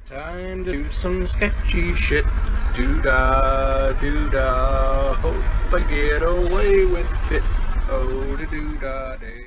Time to do some sketchy shit. Doo-dah, doo-dah. Hope I get away with it. Oh, the doo-dah day.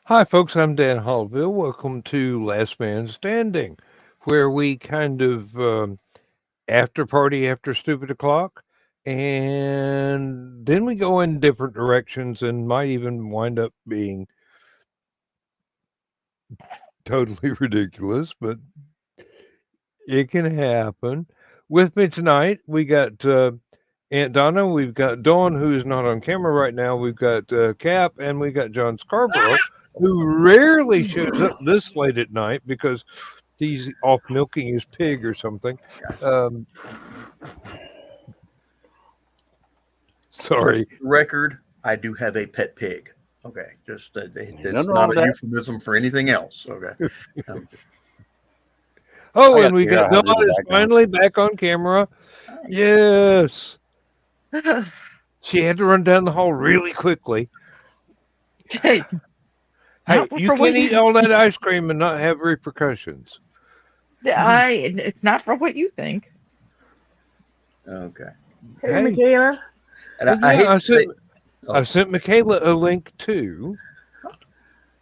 Hi, folks. I'm Dan Hollifield. Welcome to Last Man Standing, where we kind of after party after stupid o'clock, and then we go in different directions and might even wind up being totally ridiculous, but it can happen. With me tonight, we got Aunt Donna, we've got Dawn, who's not on camera right now, we've got Cap, and we got John Scarborough, who rarely shows up this late at night because he's off milking his pig or something. Sorry. Record, I do have a pet pig. Okay, just it's not a euphemism for anything else. Okay. And we got Dawn is finally back on camera. Yes. She had to run down the hall really quickly. Hey, you can't eat all that ice cream and not have repercussions. It's not for what you think. Okay. Hey, Michaela. And I sent Michaela a link too.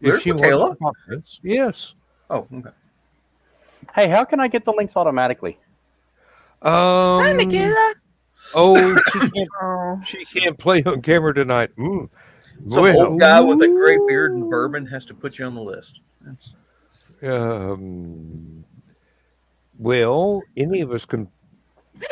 There's Michaela? Yes. Oh, okay. Hey, how can I get the links automatically? Hi, Michaela. She can't play on camera tonight. Some old guy with a gray beard and bourbon has to put you on the list. Well, any of us can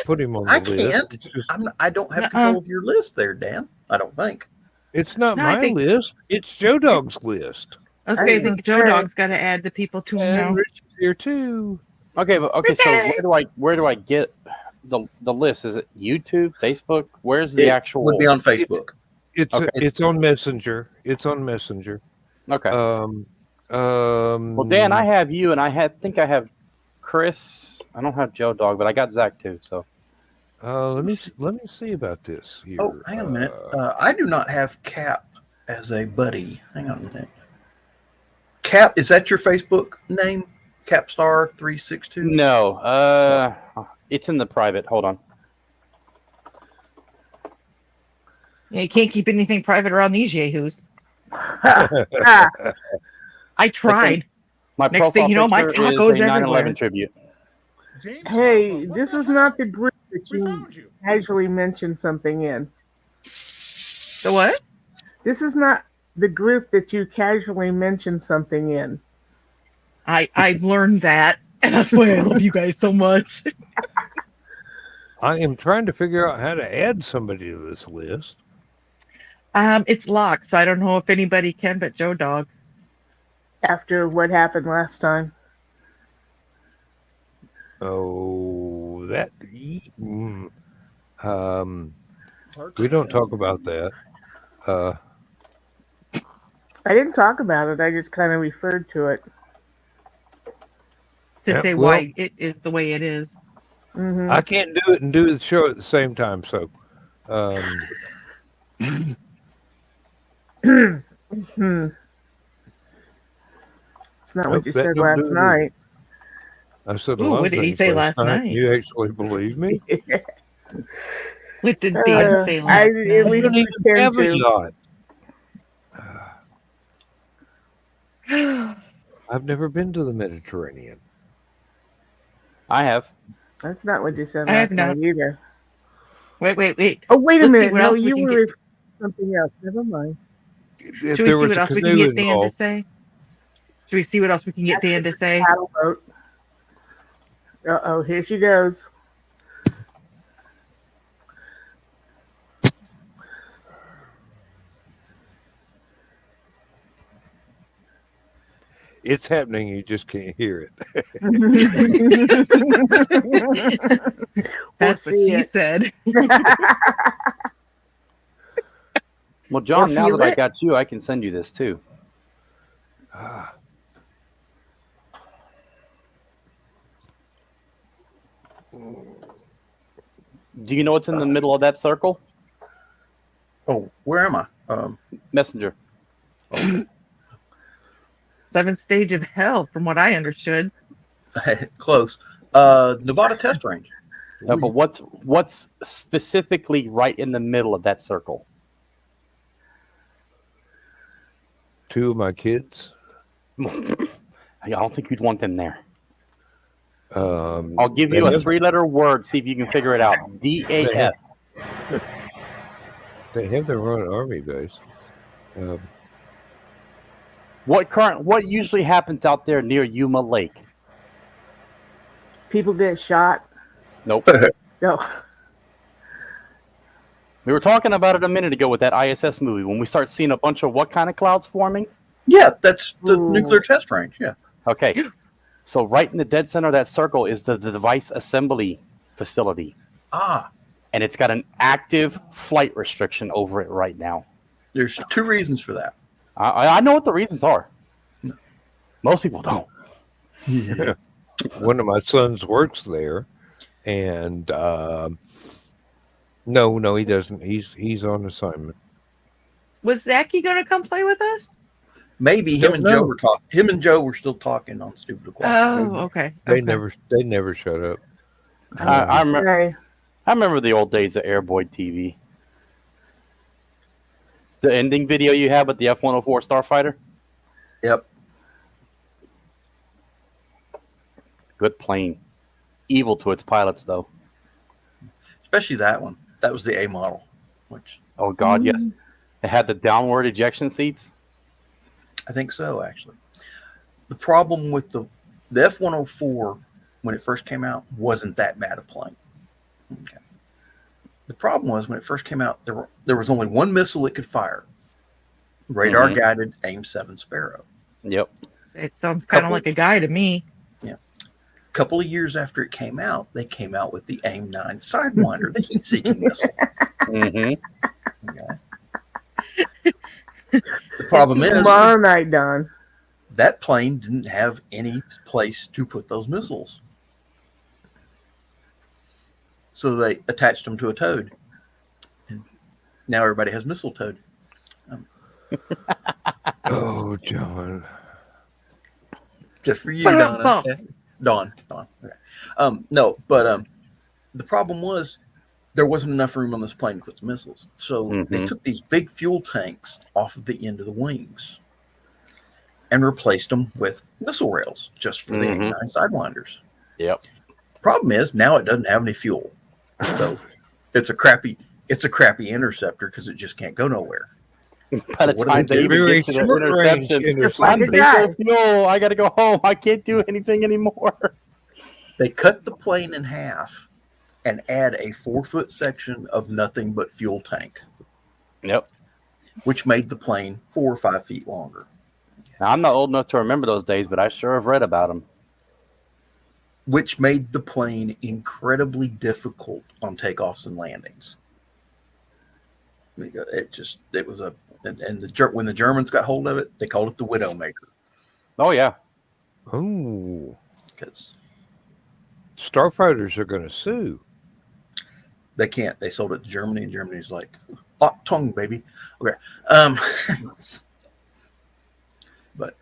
put him on the list. I can't. I don't have control of your list there, Dan. I don't think. It's not my list. It's Joe Dog's list. I was going to think Joe Dog's got to add the people to him now. Rich is here too. Okay, so where do I get the list? Is it YouTube, Facebook? Where's the actual? Would be on Facebook. It's on Messenger. It's on Messenger. Okay. Well, Dan, I have you, and I think I have Chris. I don't have Joe Dog, but I got Zach too. So. Let me see about this here. Oh, hang on a minute. I do not have Cap as a buddy. Hang on a minute. Cap, is that your Facebook name? Capstar362? No. It's in the private. Hold on. Yeah, you can't keep anything private around these yahoos. I tried. My next thing you know, my taco's everywhere. 9/11 tribute. Hey, this is not the group that you casually mentioned something in. The what? This is not the group that you casually mentioned something in. I've learned that, and that's why I love you guys so much. I am trying to figure out how to add somebody to this list. It's locked, so I don't know if anybody can but Joe Dog. After what happened last time. Oh, that. We don't talk about that. I didn't talk about it. I just kind of referred to it. To say why it is the way it is. Mm-hmm. I can't do it and do the show at the same time, so. It's not what you said last night. I said what did he say last night? You actually believe me? What did Dan say last night? At least pretend to. I've never been to the Mediterranean. I have. That's not what you said last night either. Wait. Oh, wait a minute. No, you were something else. Never mind. Should we see what else we can get Dan to say? Should we see what else we can get Dan to say? Paddle boat. Uh-oh, here she goes. It's happening, you just can't hear it. That's what she said. Well, John, now that I got you, I can send you this too. Do you know what's in the middle of that circle? Oh, where am I? Messenger. Seventh stage of hell, from what I understood. Close. Nevada test range. No, but what's specifically right in the middle of that circle? 2 of my kids. I don't think you'd want them there. I'll give you a 3-letter word. See if you can figure it out. DAF. They have their own army base. What usually happens out there near Yuma Lake? People get shot. Nope. No. We were talking about it a minute ago with that ISS movie when we start seeing a bunch of what kind of clouds forming? Yeah, that's the nuclear test range. Yeah. Okay. So right in the dead center of that circle is the device assembly facility. Ah. And it's got an active flight restriction over it right now. There's 2 reasons for that. I know what the reasons are. No. Most people don't. Yeah. One of my sons works there, and no, he doesn't. He's on assignment. Was Zachy going to come play with us? Maybe him and Joe were talking. Him and Joe were still talking on Stupid O'Clock. Oh, okay. They never shut up. I remember the old days of Airboy TV. The ending video you had with the F-104 Starfighter? Yep. Good plane. Evil to its pilots, though. Especially that one. That was the A model. Oh, God, yes. It had the downward ejection seats? I think so, actually. The problem with the F-104, when it first came out, wasn't that bad a plane. Okay. The problem was when it first came out, there was only one missile it could fire. Radar-guided AIM-7 Sparrow. Yep. It sounds kind of like a guy to me. Yeah. A couple of years after it came out, they came out with the AIM-9 Sidewinder, the heat-seeking missile. Mm-hmm. Okay. The problem is, tomorrow night, Don. That plane didn't have any place to put those missiles. So they attached them to a toad. And now everybody has missile toad. Oh, John. Just for you, Donna. Dawn. Okay. No, but the problem was there wasn't enough room on this plane to put the missiles. So they took these big fuel tanks off of the end of the wings and replaced them with missile rails just for the AIM-9 Sidewinders. Yep. Problem is, now it doesn't have any fuel. So it's a crappy interceptor because it just can't go nowhere. By the time they even get to the interception, I'm big fuel. I got to go home. I can't do anything anymore. They cut the plane in half and add a 4-foot section of nothing but fuel tank. Yep. Which made the plane 4 or 5 feet longer. Now, I'm not old enough to remember those days, but I sure have read about them. Which made the plane incredibly difficult on takeoffs and landings. It was a, and when the Germans got hold of it, they called it the Widowmaker. Oh yeah. Oh. Because starfighters are going to sue. They can't. They sold it to Germany, and Germany's like, Achtung, baby. Okay. But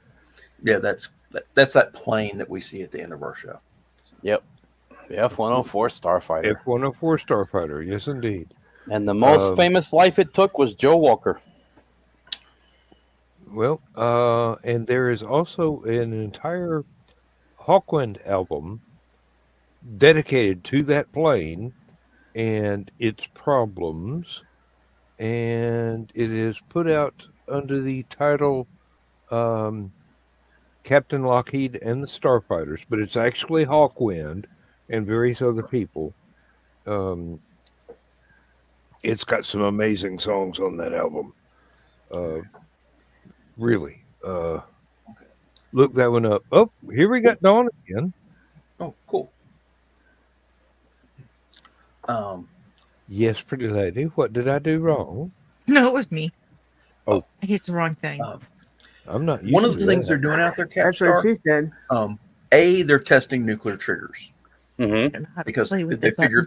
yeah, that's that plane that we see at the end of our show. Yep. The F-104 Starfighter. F-104 Starfighter, yes indeed. And the most famous life it took was Joe Walker. Well, and there is also an entire Hawkwind album dedicated to that plane and its problems, and it is put out under the title Captain Lockheed and the Starfighters, but it's actually Hawkwind and various other people. It's got some amazing songs on that album. Really. Look that one up. Oh, here we got Dawn again. Oh, cool. Yes, pretty lady. What did I do wrong? No, it was me. Oh. I hit the wrong thing. I'm not. One of the things they're doing out there, Capstar. That's what she said. They're testing nuclear triggers because they figure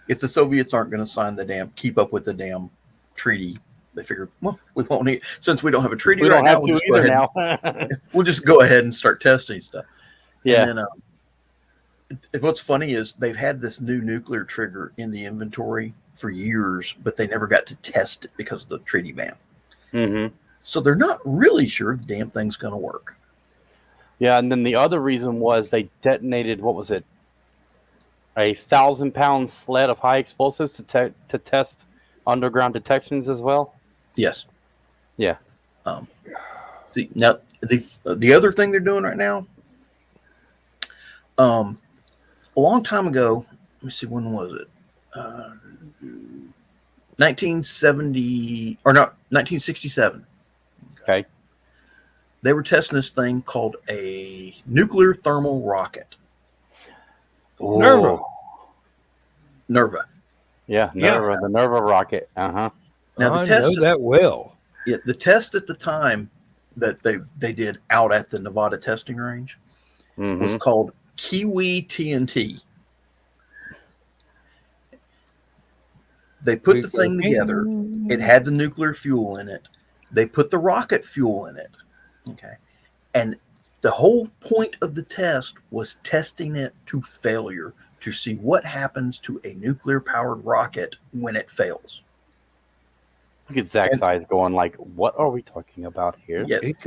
if the Soviets aren't going to sign keep up with the damn treaty, they figure, well, we won't need, since we don't have a treaty we right don't have now. To either now. We'll just go ahead and start testing stuff. Yeah. And then, what's funny is they've had this new nuclear trigger in the inventory for years, but they never got to test it because of the treaty ban. Mm-hmm. So they're not really sure the damn thing's going to work. Yeah, and then the other reason was they detonated, what was it, a 1,000-pound sled of high explosives to test underground detections as well? Yes. Yeah. See, now, the other thing they're doing right now, a long time ago, let me see, when was it? 1967. Okay. They were testing this thing called a nuclear thermal rocket. Nerva. Yeah, Nerva, the Nerva rocket. Now the I test know that well. Yeah, the test at the time that they did out at the Nevada testing range was called Kiwi TNT. They put the thing together. It had the nuclear fuel in it. They put the rocket fuel in it. Okay. And the whole point of the test was testing it to failure to see what happens to a nuclear powered rocket when it fails. Look at Zach's eyes going like, what are we talking about here? Yes. It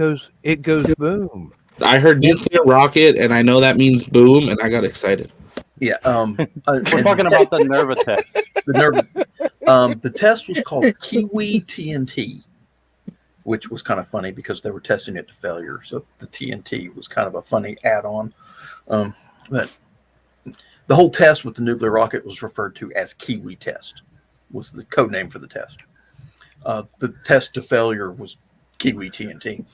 goes boom. I heard nuclear rocket, and I know that means boom, and I got excited. Yeah. We're talking about the Nerva test. The test was called Kiwi TNT, which was kind of funny because they were testing it to failure. So the TNT was kind of a funny add-on. But the whole test with the nuclear rocket was referred to as Kiwi test, was the code name for the test. The test to failure was Kiwi TNT.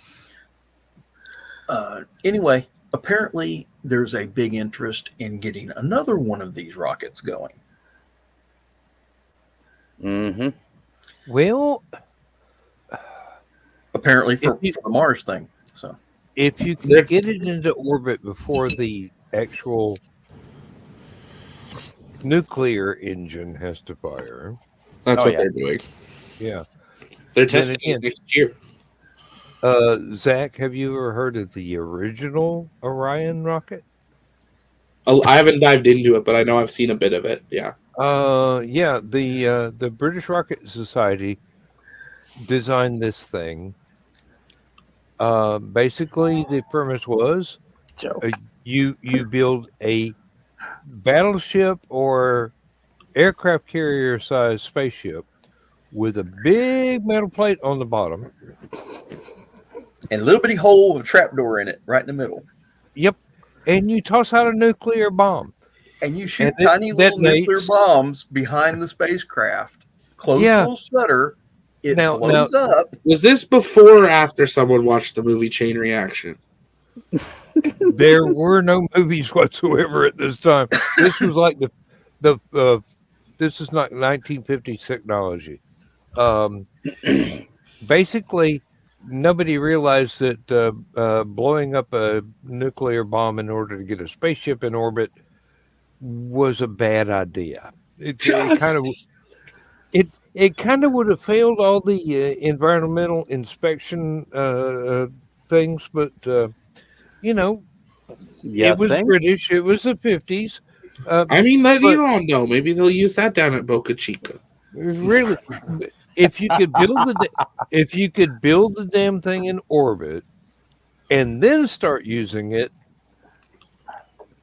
Anyway, apparently there's a big interest in getting another one of these rockets going. Mm-hmm. Well, apparently for the Mars thing. So if you can get it into orbit before the actual nuclear engine has to fire. That's what they're doing. Yeah. They're testing it next year. Zach, have you ever heard of the original Orion rocket? I haven't dived into it, but I know I've seen a bit of it. Yeah. Yeah. The British Rocket Society designed this thing. Basically, the premise was you build a battleship or aircraft carrier size spaceship with a big metal plate on the bottom. And a little bitty hole with a trapdoor in it right in the middle. Yep. And you toss out a nuclear bomb. And you shoot tiny little nuclear bombs behind the spacecraft. Closed full shutter. It blows up. Was this before or after someone watched the movie Chain Reaction? There were no movies whatsoever at this time. This was like this is not 1950s technology. Basically, nobody realized that blowing up a nuclear bomb in order to get a spaceship in orbit was a bad idea. It kind of would have failed all the environmental inspection things, but it was British. It was the 50s. You don't know. Maybe they'll use that down at Boca Chica. Really, if you could build the damn thing in orbit and then start using it,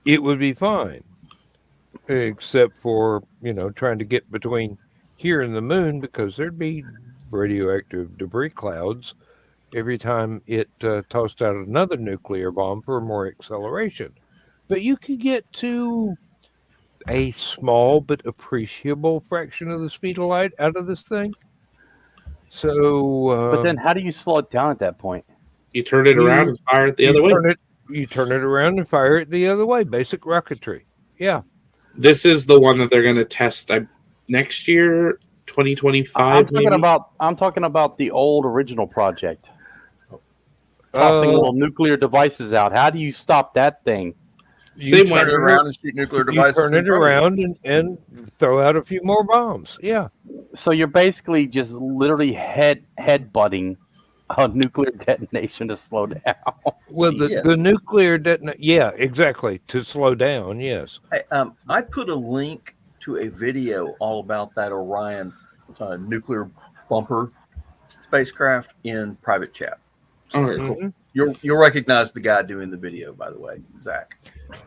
it would be fine. Except for trying to get between here and the moon, because there'd be radioactive debris clouds every time it tossed out another nuclear bomb for more acceleration. But you could get to a small but appreciable fraction of the speed of light out of this thing. So, but then how do you slow it down at that point? You turn it around and fire it the other way. You turn it around and fire it the other way. Basic rocketry. Yeah. This is the one that they're going to test next year, 2025. I'm talking about the old original project. Tossing little nuclear devices out. How do you stop that thing? You turn it around and shoot nuclear devices. You turn it around and throw out a few more bombs. Yeah. So you're basically just literally headbutting a nuclear detonation to slow down. Well, the nuclear detonation, yeah, exactly, to slow down, yes. I put a link to a video all about that Orion nuclear bumper spacecraft in private chat. So you'll recognize the guy doing the video, by the way, Zach.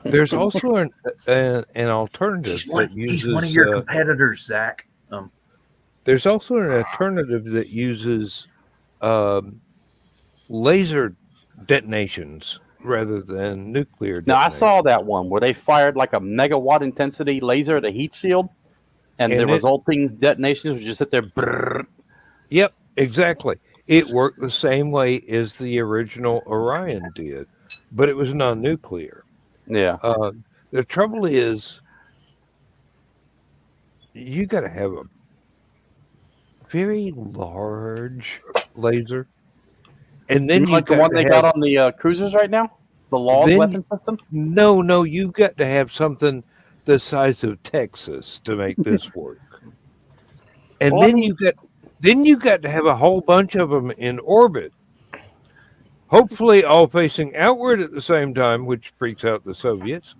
There's also an alternative. He's one of your competitors, Zach. There's also an alternative that uses laser detonations rather than nuclear detonations. Now, I saw that one where they fired like a megawatt intensity laser at a heat shield, and the resulting detonations would just sit there. Brrr. Yep, exactly. It worked the same way as the original Orion did, but it was non-nuclear. Yeah. The trouble is, you got to have a very large laser, and then like the one they got on the cruisers right now, the LAWS weapon system. No, you've got to have something the size of Texas to make this work, and then you got to have a whole bunch of them in orbit, hopefully all facing outward at the same time, which freaks out the Soviets,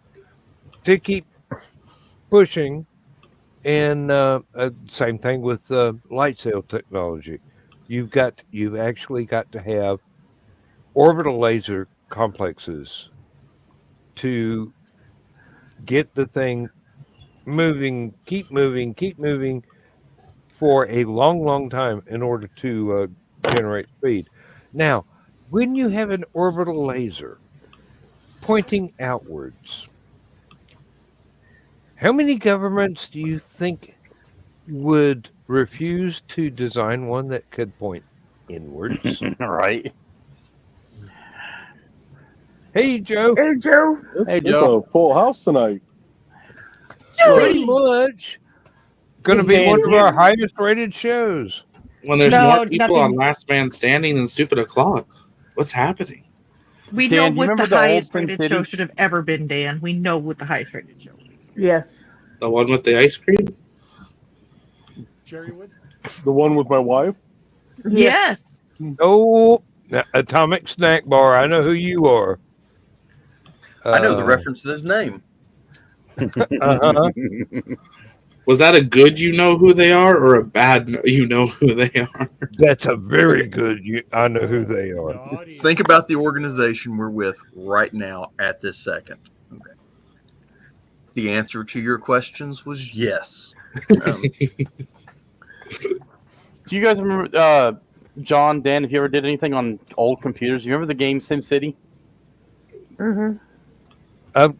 to keep pushing. And same thing with light sail technology. You've actually got to have orbital laser complexes to get the thing moving, keep moving for a long time in order to generate speed. Now, when you have an orbital laser pointing outwards, how many governments do you think would refuse to design one that could point inwards? Right. Hey, Joe. Hey, Joe. It's a full house tonight. Pretty much. Going to be one of our highest rated shows. When there's more people on Last Man Standing than Stupid O'Clock. What's happening? We know what the highest rated show should have ever been, Dan. We know what the highest rated show is. Yes. The one with the ice cream? Cherrywood? The one with my wife? Yes. Oh, Atomic Snack Bar. I know who you are. I know the reference to his name. Uh-huh. Was that a good you know who they are or a bad you know who they are? That's a very good I know who they are. Think about the organization we're with right now at this second. Okay. The answer to your questions was yes. Do you guys remember, John, Dan, if you ever did anything on old computers? You remember the game SimCity?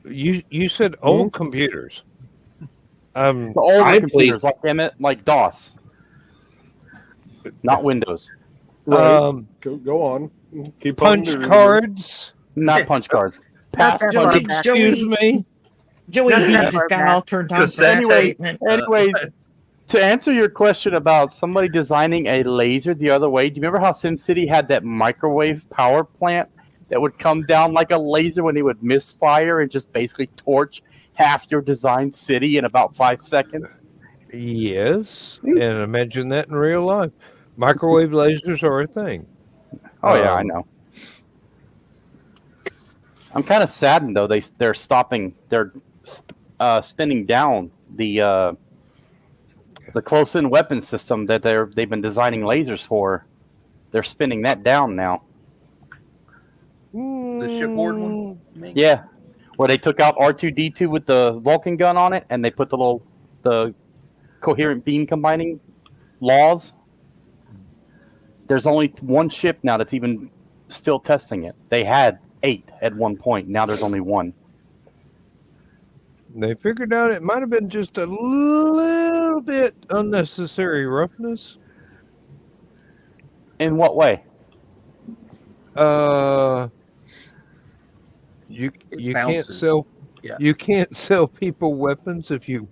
You said old computers. The older I computers, played- like DOS, not Windows. Right. Go on. Keep Punch on. cards. Not punch cards. Not Pass that punch. far Joey, back. Excuse me. Joey Not that just far got back. all turned on for Cassette that tape. statement. Anyways, to answer your question about somebody designing a laser the other way, do you remember how SimCity had that microwave power plant that would come down like a laser when it would misfire and just basically torch half your designed city in about 5 seconds? Yes, and imagine that in real life. Microwave lasers are a thing. Oh yeah, I know. I'm kind of saddened though. They're stopping. They're spinning down the close-in weapon system that they've been designing lasers for. They're spinning that down now. The shipboard one? Yeah, where they took out R2-D2 with the Vulcan gun on it, and they put the coherent beam combining laws. There's only one ship now that's even still testing it. They had 8 at one point. Now there's only 1. They figured out it might have been just a little bit unnecessary roughness. In what way? You can't bounces. sell Yeah. you can't sell people weapons if you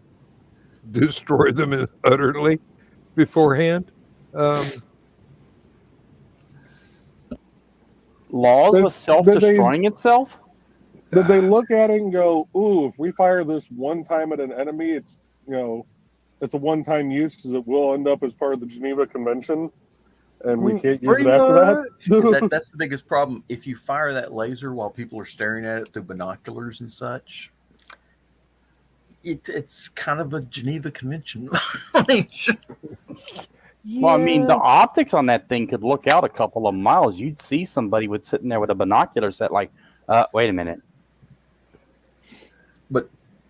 destroy them utterly beforehand. Laws Did- was self-destroying itself? Did they look at it and go, "Ooh, if we fire this one time at an enemy, it's it's a one-time use because it will end up as part of the Geneva Convention, and we can't use Pretty it after that." That's the biggest problem. If you fire that laser while people are staring at it through binoculars and such, it's kind of a Geneva Convention. Well, I mean, the optics on that thing could look out a couple of miles. You'd see somebody sitting there with a binocular set like, wait a minute. But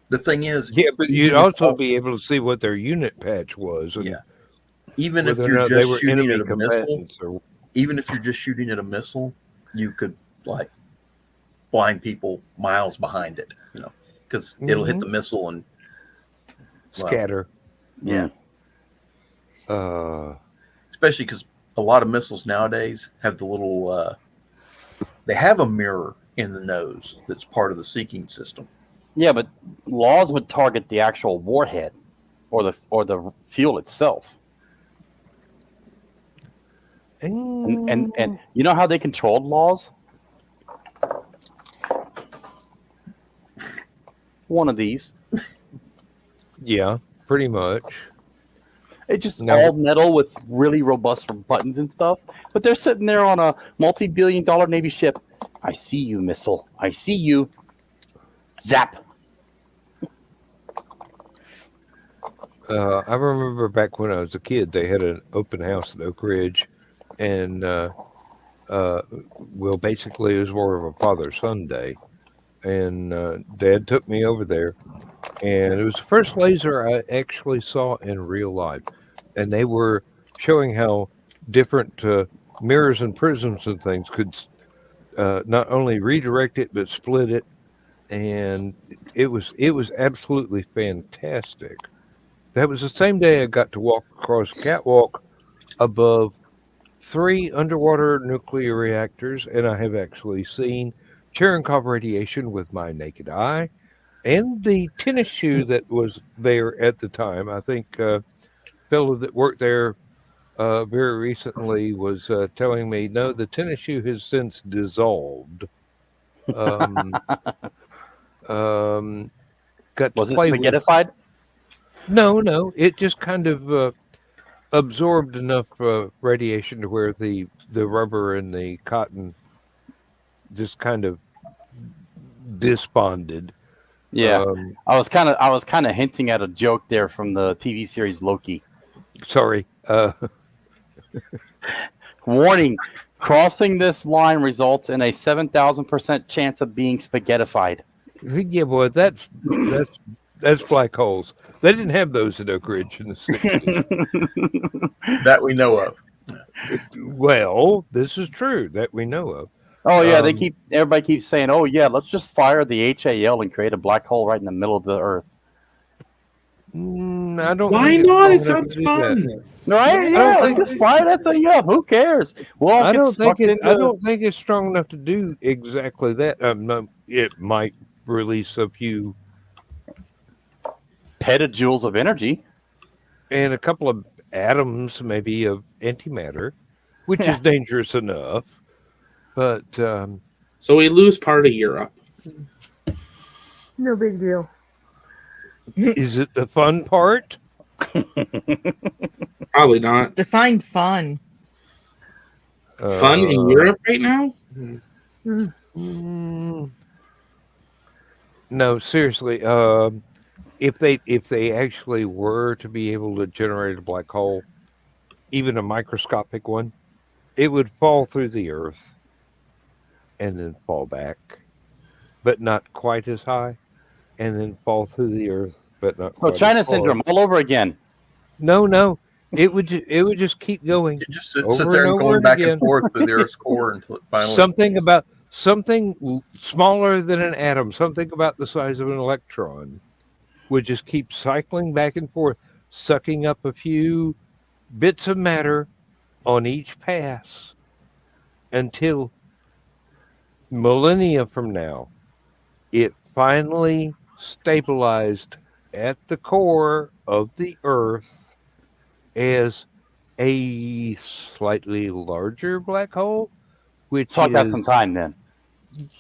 the thing is, Yeah, but you'd even if also all- be able to see what their unit patch was. And Yeah. even if whether or you're not they just were shooting enemy at a missile, combatants. Or, even if you're just shooting at a missile, you could like blind people miles behind it, because it'll hit the missile and scatter. Yeah. Especially because a lot of missiles nowadays have the little they have a mirror in the nose that's part of the seeking system. Yeah, but laws would target the actual warhead or the fuel itself. And you know how they controlled laws? One of these. Yeah, pretty much. It's just No. all metal with really robust buttons and stuff. But they're sitting there on a multi-billion-dollar Navy ship. I see you, missile. I see you. Zap. I remember back when I was a kid, they had an open house at Oak Ridge, and basically it was more of a father-son day, and Dad took me over there, and it was the first laser I actually saw in real life, and they were showing how different mirrors and prisms and things could not only redirect it but split it, and it was absolutely fantastic. That was the same day I got to walk across a catwalk above 3 underwater nuclear reactors, and I have actually seen Cherenkov radiation with my naked eye, and the tennis shoe that was there at the time. I think a fellow that worked there very recently was telling me, no, the tennis shoe has since dissolved. Got to Was it play with. spaghettified? No, it just kind of absorbed enough radiation to where the rubber and the cotton just kind of disbonded. Yeah, I was kind of hinting at a joke there from the TV series Loki. Sorry. Warning: crossing this line results in a 7,000% chance of being spaghettified. Yeah, boy, that's That's black holes. They didn't have those at Oak Ridge in the 60s. That we know of. Well, this is true that we know of. Oh yeah, everybody keeps saying, "Oh yeah, let's just fire the HAL and create a black hole right in the middle of the Earth." I don't. Why not? It sounds fun. Right? Yeah, just fire that thing up. Who cares? Well, I don't think it's strong enough to do exactly that. It might release a few petajoules of energy and a couple of atoms, maybe, of antimatter, which is dangerous enough. But so we lose part of Europe. No big deal. Is it the fun part? Probably not. Define fun. Fun in Europe right now? No, seriously. If they actually were to be able to generate a black hole, even a microscopic one, it would fall through the Earth and then fall back, but not quite as high, and then fall through the Earth, but not quite. China syndrome all over again. No, it would just keep going. You just sit there and going back and forth through the Earth's core until it finally. Something smaller than an atom, something about the size of an electron, would just keep cycling back and forth, sucking up a few bits of matter on each pass until millennia from now, it finally stabilized at the core of the Earth as a slightly larger black hole, which talk about some time then.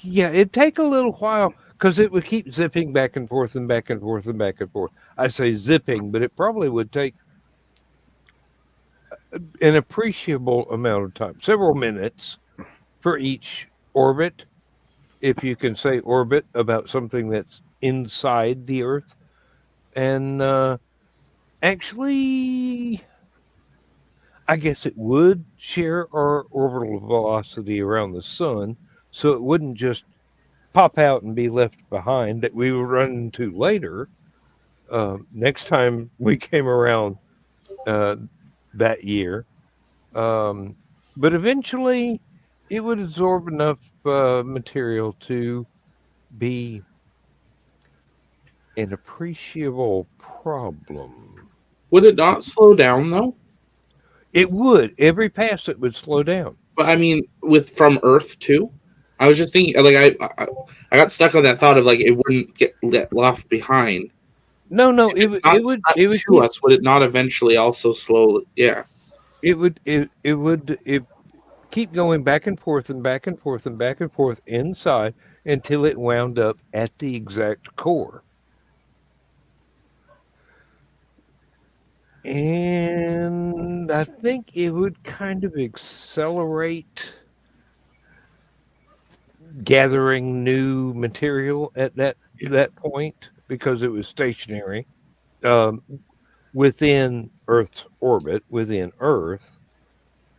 Yeah, it'd take a little while because it would keep zipping back and forth and back and forth and back and forth. I say zipping, but it probably would take an appreciable amount of time, several minutes for each orbit, if you can say orbit about something that's inside the Earth. And actually, I guess it would share our orbital velocity around the sun, so it wouldn't just pop out and be left behind that we would run into later. Next time we came around that year. But eventually it would absorb enough material to be an appreciable problem. Would it not slow down though? It would. Every pass it would slow down. But I mean, from Earth too. I was just thinking, like I got stuck on that thought of like it wouldn't get left behind. No, it would to us. Would it not eventually also slow? Yeah, it would keep going back and forth and back and forth and back and forth inside until it wound up at the exact core. And I think it would kind of accelerate gathering new material at that point because it was stationary within Earth's orbit, within Earth.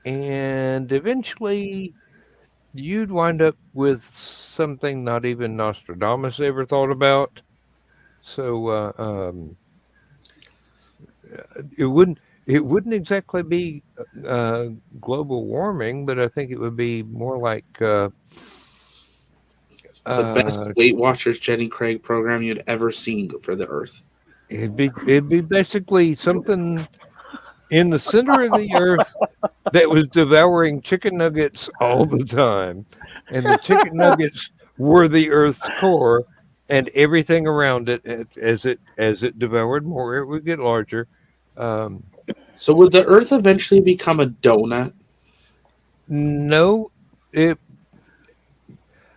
And eventually you'd wind up with something not even Nostradamus ever thought about. So it wouldn't exactly be global warming, but I think it would be more like the best Weight Watchers Jenny Craig program you'd ever seen for the Earth. It'd be basically something in the center of the Earth that was devouring chicken nuggets all the time, and the chicken nuggets were the Earth's core, and everything around it, as it devoured more, it would get larger. So would the Earth eventually become a donut? No, it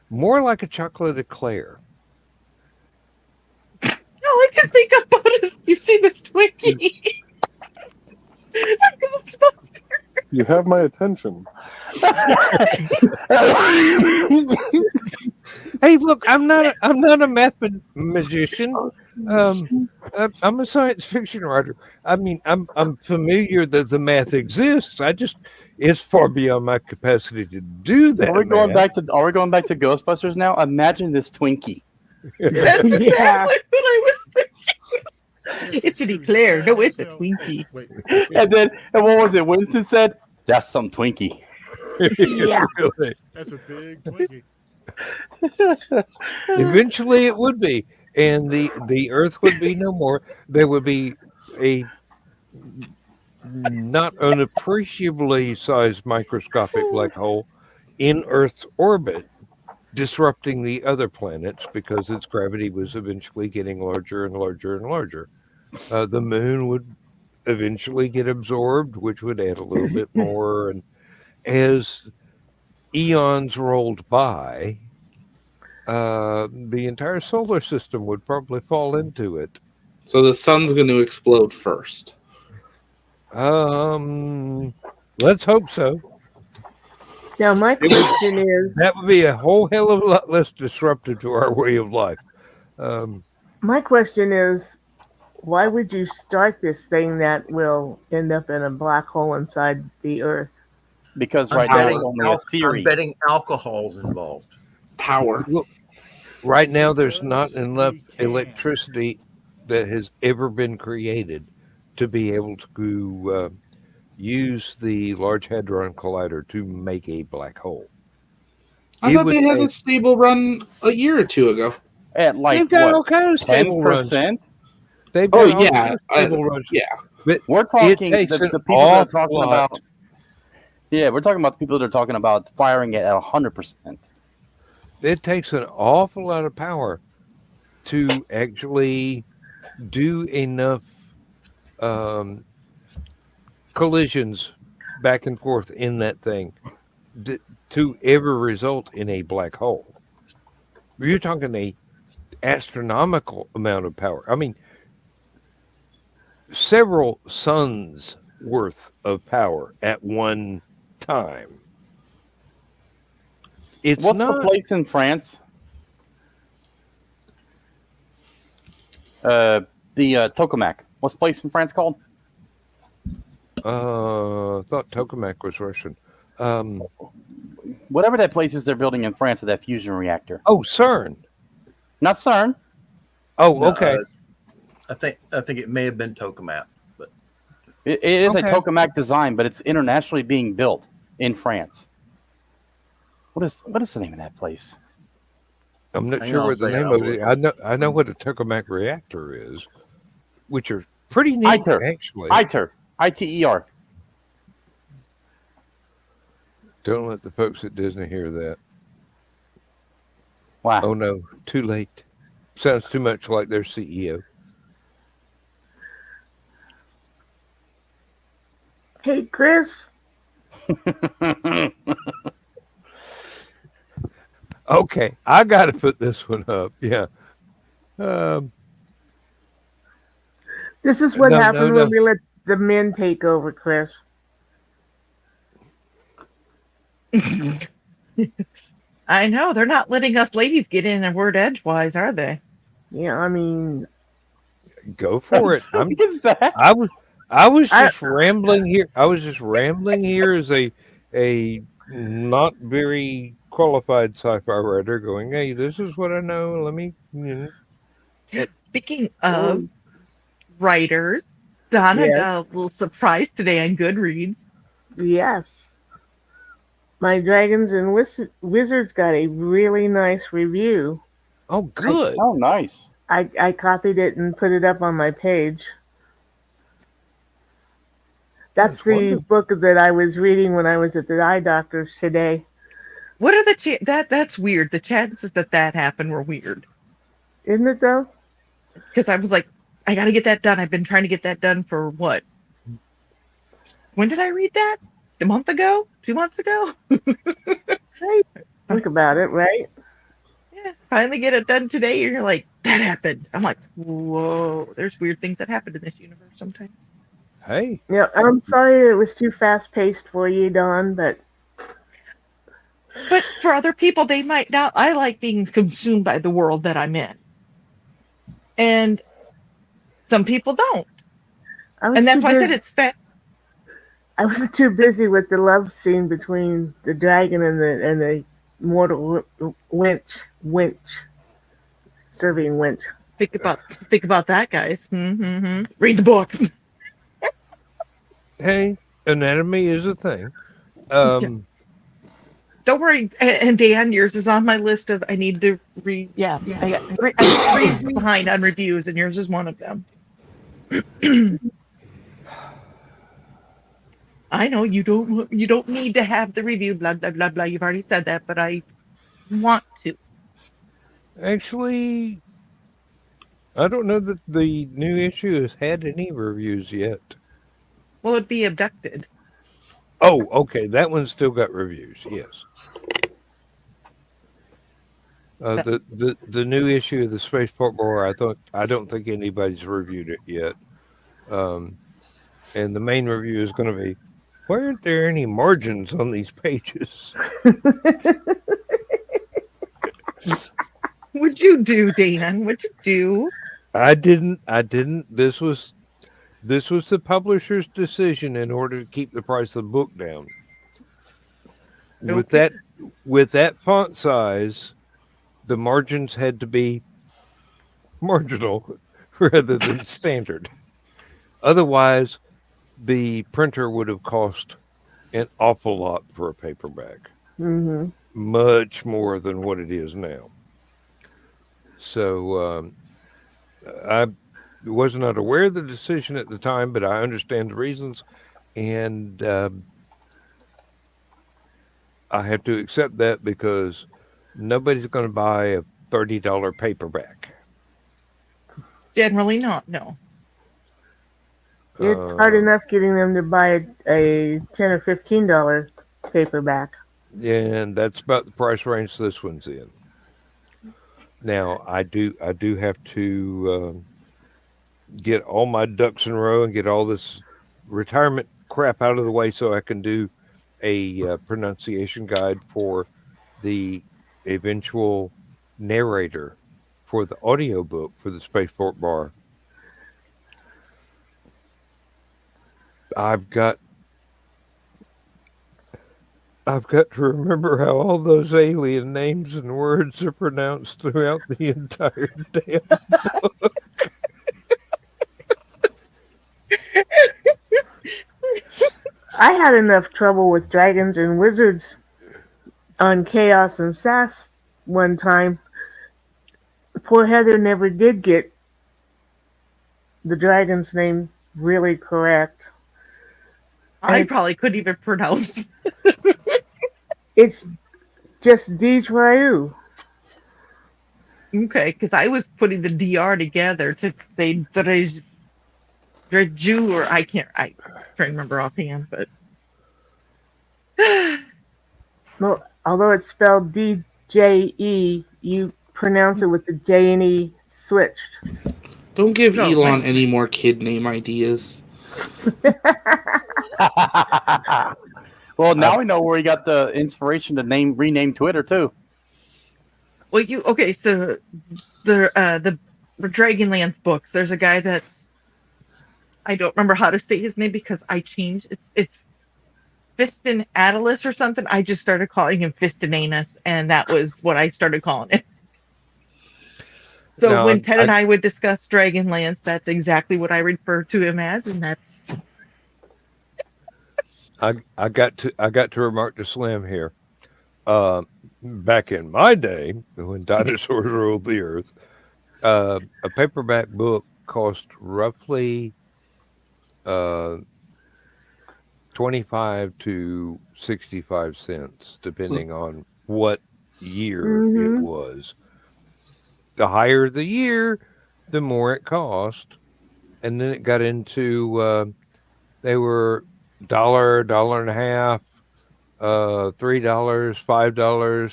more like a chocolate eclair. All I can think about is you see this Twinkie. You have my attention. Hey, look, I'm not a math magician. I'm a science fiction writer. I mean, I'm familiar that the math exists. It's far beyond my capacity to do that. Are we going back to Ghostbusters now? Imagine this Twinkie. That's exactly what I was thinking. It's an eclair. No, it's a Twinkie. Wait. And what was it? Winston said, "That's some Twinkie." Yeah. Really. That's a big Twinkie. Eventually, it would be, and the Earth would be no more. There would be a not unappreciably sized microscopic black hole in Earth's orbit, disrupting the other planets because its gravity was eventually getting larger and larger and larger. The moon would eventually get absorbed, which would add a little bit more. And as eons rolled by, the entire solar system would probably fall into it. So the sun's going to explode first. Let's hope so. Now, my question is, That would be a whole hell of a lot less disruptive to our way of life. my question is, why would you start this thing that will end up in a black hole inside the Earth? Because I'm right now betting it's only a theory. I'm betting alcohol's involved. Power. Right now, there's not enough electricity that has ever been created to be able to use the Large Hadron Collider to make a black hole. I thought they had a stable run a year or two ago. At like They've got all what? kinds of stable runs. 10%. They've got Oh, all yeah. kinds of stable runs. Yeah. But We're talking takes the an people that are awful talking lot. about. Yeah, we're talking about the people that are talking about firing it at 100%. It takes an awful lot of power to actually do enough collisions back and forth in that thing to ever result in a black hole. You're talking a astronomical amount of power. I mean, several suns worth of power at one time. It's What's not the place in France? The Tokamak. What's the place in France called? I thought Tokamak was Russian. Whatever that place is they're building in France with that fusion reactor. Oh, CERN. Not CERN. Oh, No, okay. I think it may have been Tokamak, but It is a Okay. Tokamak design, but it's internationally being built in France. What is the name of that place? I'm not Hang sure on, what the say name I'll of it. I know what a tokamak reactor is, which are pretty neat ITER. actually. ITER. ITER. Don't let the folks at Disney hear that. Wow. Oh no, too late. Sounds too much like their CEO. Hey, Chris. Okay, I got to put this one up. Yeah. This is what No, happened no. when we let the men take over, Chris. I know they're not letting us ladies get in a word edgewise, are they? Yeah, I mean, Go for it. Exactly. I was just rambling here. I was just rambling here as a not very qualified sci-fi writer, going, "Hey, this is what I know. Let me." Speaking of writers, Donna Yes. got a little surprise today on Goodreads. yes. My Dragons and Wizards got a really nice review. Oh, good. Oh, nice. I copied it and put it up on my page. That's the wonderful. book that I was reading when I was at the eye doctor's today. What are the that's weird. The chances that happened were weird. Isn't it though? Because I was like, I got to get that done. I've been trying to get that done for what? When did I read that? A month ago? 2 months ago? Think about it, right? Yeah, finally get it done today. And you're like, that happened. I'm like, whoa. There's weird things that happen in this universe sometimes. Hey, Yeah, I'm sorry it was too fast paced for you, Dawn, but But for other people, they might not. I like being consumed by the world that I'm in. And some people don't. And that's why I said it's fast. I was too busy with the love scene between the dragon and the mortal winch serving winch. Think about that, guys. Read the book. Hey, anatomy is a thing. Don't worry, and Dan, yours is on my list of I need to read. Yeah, I'm 3 behind on reviews, and yours is one of them. I know you don't need to have the review, blah blah blah blah. You've already said that, but I want to. Actually, I don't know that the new issue has had any reviews yet. Well, it'd be abducted. Oh, okay, that one's still got reviews. Yes. The new issue of the Spaceport Bar, I don't think anybody's reviewed it yet. And the main review is going to be, why aren't there any margins on these pages? What'd you do, Dan? What'd you do? I didn't. This was the publisher's decision in order to keep the price of the book down. Okay. With that font size, the margins had to be marginal rather than standard. Otherwise, the printer would have cost an awful lot for a paperback. Mm-hmm. Much more than what it is now. So I was not aware of the decision at the time, but I understand the reasons, and I have to accept that because nobody's going to buy a $30 paperback. Generally not. No. It's hard enough getting them to buy a $10 or $15 paperback. And that's about the price range this one's in. Now, I do have to get all my ducks in a row and get all this retirement crap out of the way so I can do a pronunciation guide for the eventual narrator for the audiobook for the Spaceport Bar. I've got to remember how all those alien names and words are pronounced throughout the entire damn book. I had enough trouble with dragons and wizards on Chaos and Sass one time. Poor Heather never did get the dragon's name really correct. I probably couldn't even pronounce. It's just Deju. Okay, because I was putting the DR together to say Dreju, or I can't remember offhand, but Well, although it's spelled DJE, you pronounce it with the J and E switched. Don't give Elon any more kid name ideas. Well, now we know where he got the inspiration to rename Twitter too. Well, so the Dragonlance books. There's a guy that's, I don't remember how to say his name because I changed. It's Fiston Atlas or something. I just started calling him Fistonanus, and that was what I started calling it. So when Ted and I would discuss Dragonlance, that's exactly what I refer to him as, and that's. I got to remark to Slim here. Back in my day, when dinosaurs ruled the earth, a paperback book cost roughly 25 to 65 cents, depending on what year it was. The higher the year, the more it cost. And then it got into, they were $1.50, $3, $5,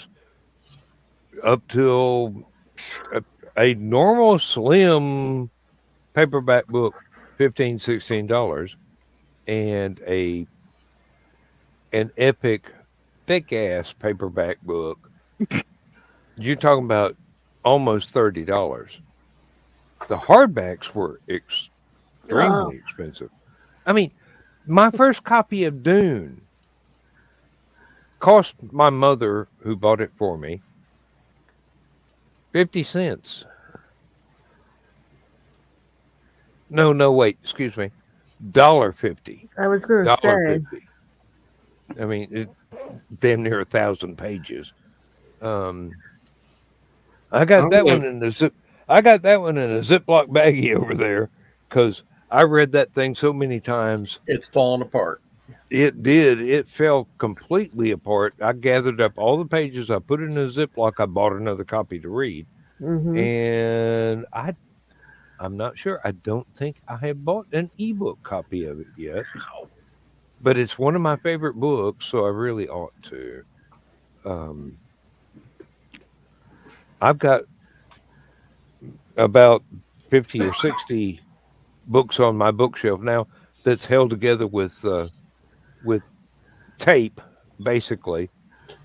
up till a normal slim paperback book, $15, $16, and an epic thick ass paperback book. You're talking about almost $30. The hardbacks were extremely expensive. I mean, my first copy of Dune cost my mother, who bought it for me, 50 cents. No, wait, excuse me. $1.50. I was going to say. $1.50. I mean, it's damn near 1,000 pages. I got that one in the zip. I got that one in a Ziploc baggie over there because I read that thing so many times. It's falling apart. It did. It fell completely apart. I gathered up all the pages. I put it in a Ziploc. I bought another copy to read, and I'm not sure. I don't think I have bought an ebook copy of it yet, but it's one of my favorite books, so I really ought to. I've got about 50 or 60 books on my bookshelf now that's held together with tape, basically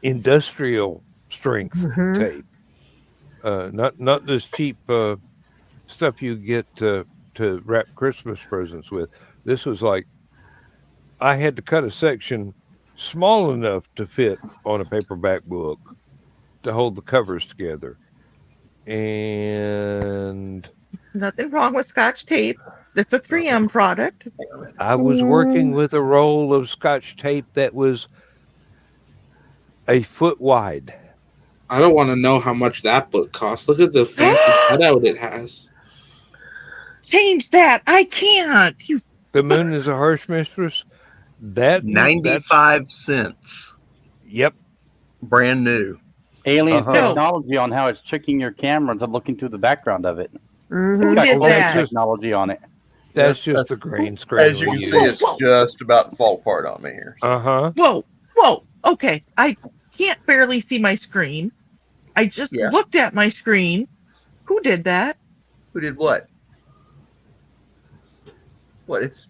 industrial strength tape, not this cheap stuff you get to wrap Christmas presents with. This was like I had to cut a section small enough to fit on a paperback book to hold the covers together. And nothing wrong with Scotch tape. It's a 3M product. I was working with a roll of Scotch tape that was a foot wide. I don't want to know how much that book costs. Look at the fancy cutout it has. Change that. I can't. The Moon is a Harsh Mistress. That 95 cents. Yep. Brand new. Alien technology on how it's tricking your cameras and looking through the background of it. It's got that? technology on it. That's just a green screen. As you can see, it's just about to fall apart on me here. Whoa. Okay. I can't barely see my screen. I just looked at my screen. Who did that? Who did what? What? It's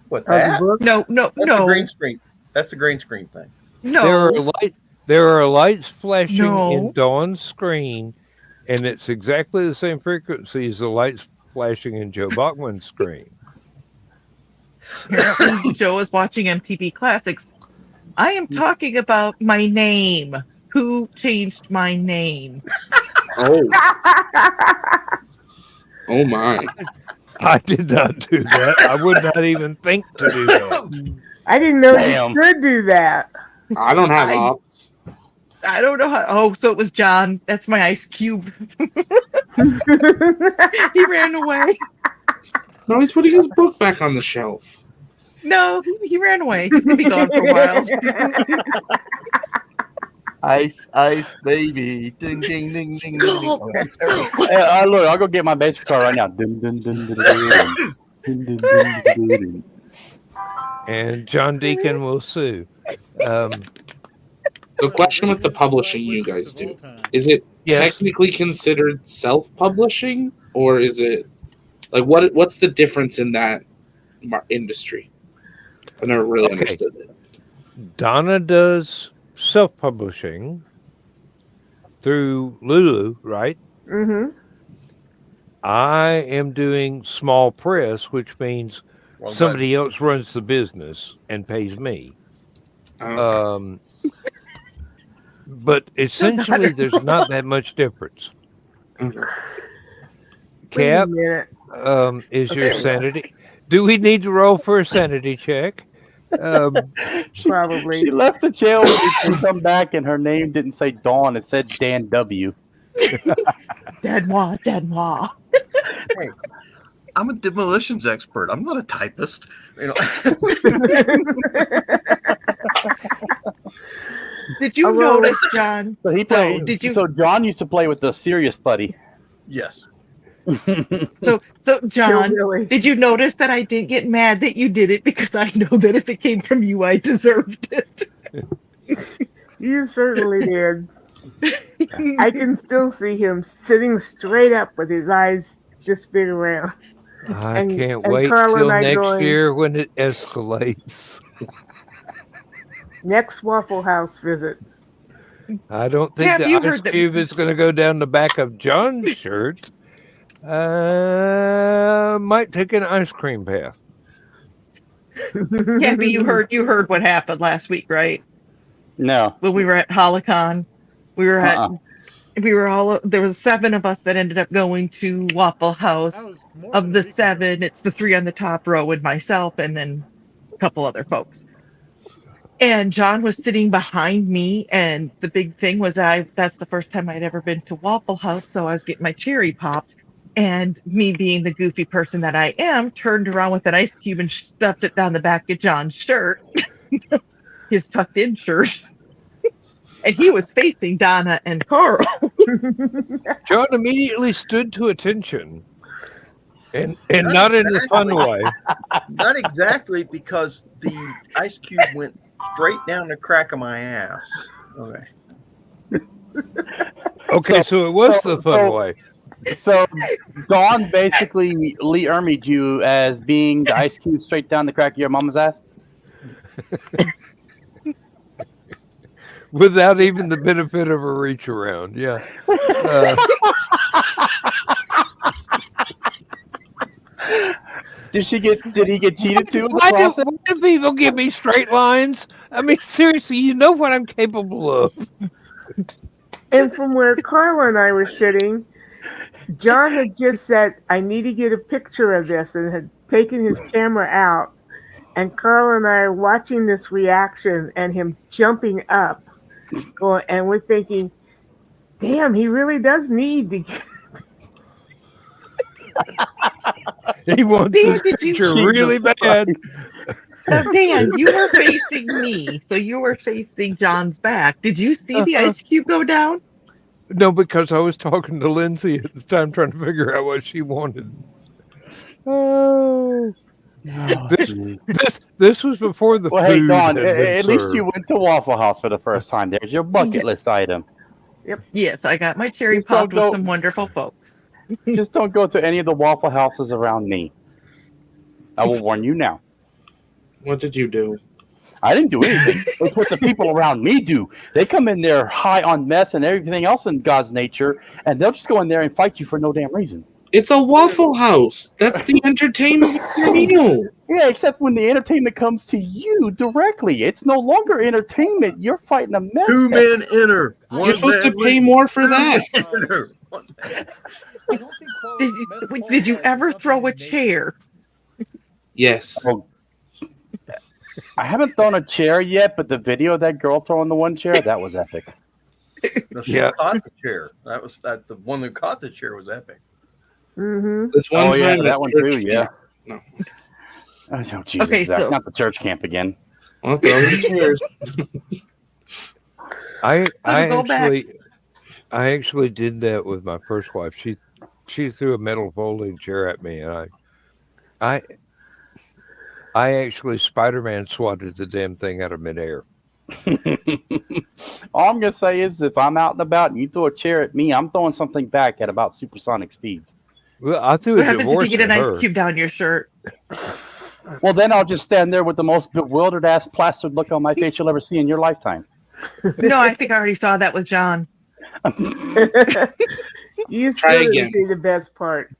what that? No. That's the green screen. That's the green screen thing. No. There are lights flashing in Dawn's screen, and it's exactly the same frequency as the lights flashing in Joe Bachman's screen. Joe is watching MTV Classics. I am talking about my name. Who changed my name? Oh my. I did not do that. I would not even think to do that. I didn't know you could do that. I don't have ops. I don't know how. Oh, so it was John. That's my ice cube. He ran away. No, he's putting his book back on the shelf. No, he ran away. He's going to be gone for a while. Ice, baby. Ding, ding, ding, ding, ding. Look, I'll go get my bass guitar right now. And John Deacon will sue. The question with the publishing you guys do, is it technically considered self-publishing, or is it like what's the difference in that industry? I never really understood it. Donna does self-publishing through Lulu, right? I am doing small press, which means somebody else runs the business and pays me. But essentially, there's not that much difference. Cap, is your sanity? Do we need to roll for a sanity check? Probably. She left the jail and come back, and her name didn't say Dawn; it said Dan W. Danois. Hey, I'm a demolitions expert. I'm not a typist. You know. Did you notice, John? So he played. So John used to play with the Serious Buddy. Yes. So John, did you notice that I didn't get mad that you did it because I know that if it came from you, I deserved it. You certainly did. I can still see him sitting straight up with his eyes just spin around. I can't wait till next year when it escalates. Next Waffle House visit. I don't think the ice cube is going to go down the back of John's shirt. Might take an ice cream path. Yeah, but you heard what happened last week, right? No. When we were at Hallowcon, we were at we were all, there was 7 of us that ended up going to Waffle House. Of the 7, it's the 3 on the top row and myself, and then a couple other folks. And John was sitting behind me, and the big thing was that's the first time I'd ever been to Waffle House, so I was getting my cherry popped. And me being the goofy person that I am, turned around with an ice cube and stuffed it down the back of John's shirt, his tucked in shirt. And he was facing Donna and Carl. John immediately stood to attention. And not in a fun way. Not exactly, because the ice cube went straight down the crack of my ass. Okay. Okay, so it was the fun way. So Dawn basically Lee Ermied you as being the ice cube straight down the crack of your mama's ass? Without even the benefit of a reach around, yeah. Did he get cheated too? Why do people give me straight lines? I mean, seriously, you know what I'm capable of. And from where Carla and I were sitting, John had just said, I need to get a picture of this, and had taken his camera out. And Carla and I are watching this reaction and him jumping up. And we're thinking, damn, he really does need to get... He wants Dan, this picture really bad. Now, Dan, you were facing me, so you were facing John's back. Did you see the ice cube go down? No, because I was talking to Lindsay at the time, trying to figure out what she wanted. Oh, this was before the food. Hey, Dawn, had been at least served. you went to Waffle House for the first time. There's your bucket list item. Yep. Yes, I got my cherry Just don't popped with go- some wonderful folks. Just don't go to any of the Waffle Houses around me. I will warn you now. What did you do? I didn't do anything. It's what the people around me do. They come in there high on meth and everything else in God's nature, and they'll just go in there and fight you for no damn reason. It's a Waffle House. That's the entertainment of your meal. Yeah, except when the entertainment comes to you directly. It's no longer entertainment. You're fighting a meth. 2 men enter. You're supposed to pay more for that. Did you ever throw a chair? Yes. Oh, I haven't thrown a chair yet, but the video of that girl throwing the one chair, that was epic. No, she Yeah. caught the chair. That was the one who caught the chair was epic. Mm-hmm. This one Oh, yeah, time that at one church too, yeah. camp. No. Oh, Jesus, Okay, Zach, so- not the church camp again. I'll throw the chairs. I go back. actually did that with my first wife. She threw a metal folding chair at me, and I actually Spider-Man swatted the damn thing out of midair. All I'm gonna say is, if I'm out and about and you throw a chair at me, I'm throwing something back at about supersonic speeds. Well, I threw What a happens if divorce you get an at ice her. cube down your shirt? Well, then I'll just stand there with the most bewildered ass plastered look on my face you'll ever see in your lifetime. No, I think I already saw that with John. You Try still again. didn't see the best part.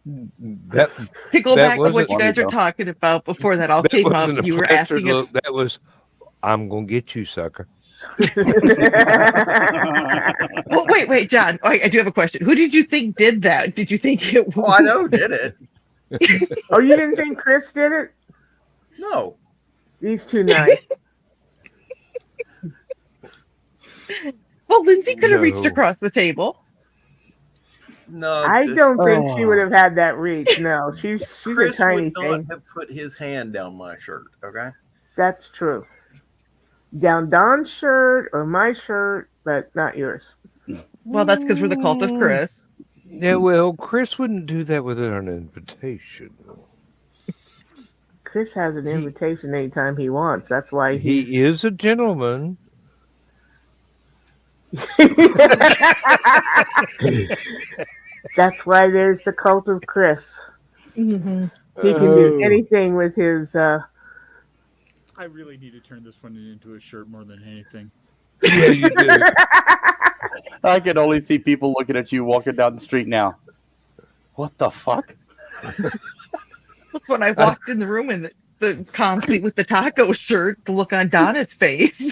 That To go That back to wasn't what you guys funny, are though. talking about before that all that came up, wasn't a you were plastered asking if look. That was, I'm gonna get you, sucker. Well, wait, John. I do have a question. Who did you think did that? Did you think it was? Oh, I know, did it? Oh, you didn't think Chris did it? No. These two nice. Well, Lindsay could have reached No. across the table. No. I don't think she would have had that reach. No, she's Chris a tiny would not thing. have put his hand down my shirt, okay? That's true. Down Don's shirt or my shirt, but not yours. Well, that's because we're the cult of Chris. Yeah, well, Chris wouldn't do that without an invitation. Chris has an invitation anytime he wants. That's why He is a gentleman. That's why there's the cult of Chris. Mm-hmm. He can do anything with his. I really need to turn this one into a shirt more than anything. Yeah, you do. I can only see people looking at you walking down the street now. What the fuck? That's when I walked in the room in the complete with the taco shirt, the look on Donna's face.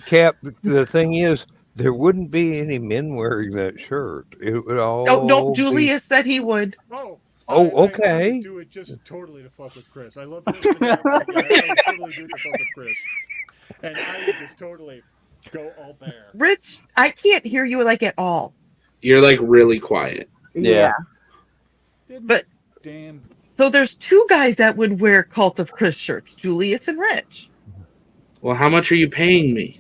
Cap, the thing is, there wouldn't be any men wearing that shirt. It would all. No, Julius said he would. Okay. I would do it just totally to fuck with Chris. I love Chris. I would totally do it to fuck with Chris. And I would just totally go all bare. Rich, I can't hear you like at all. You're like really quiet. Yeah. But damn. So there's two guys that would wear Cult of Chris shirts, Julius and Rich. Well, how much are you paying me?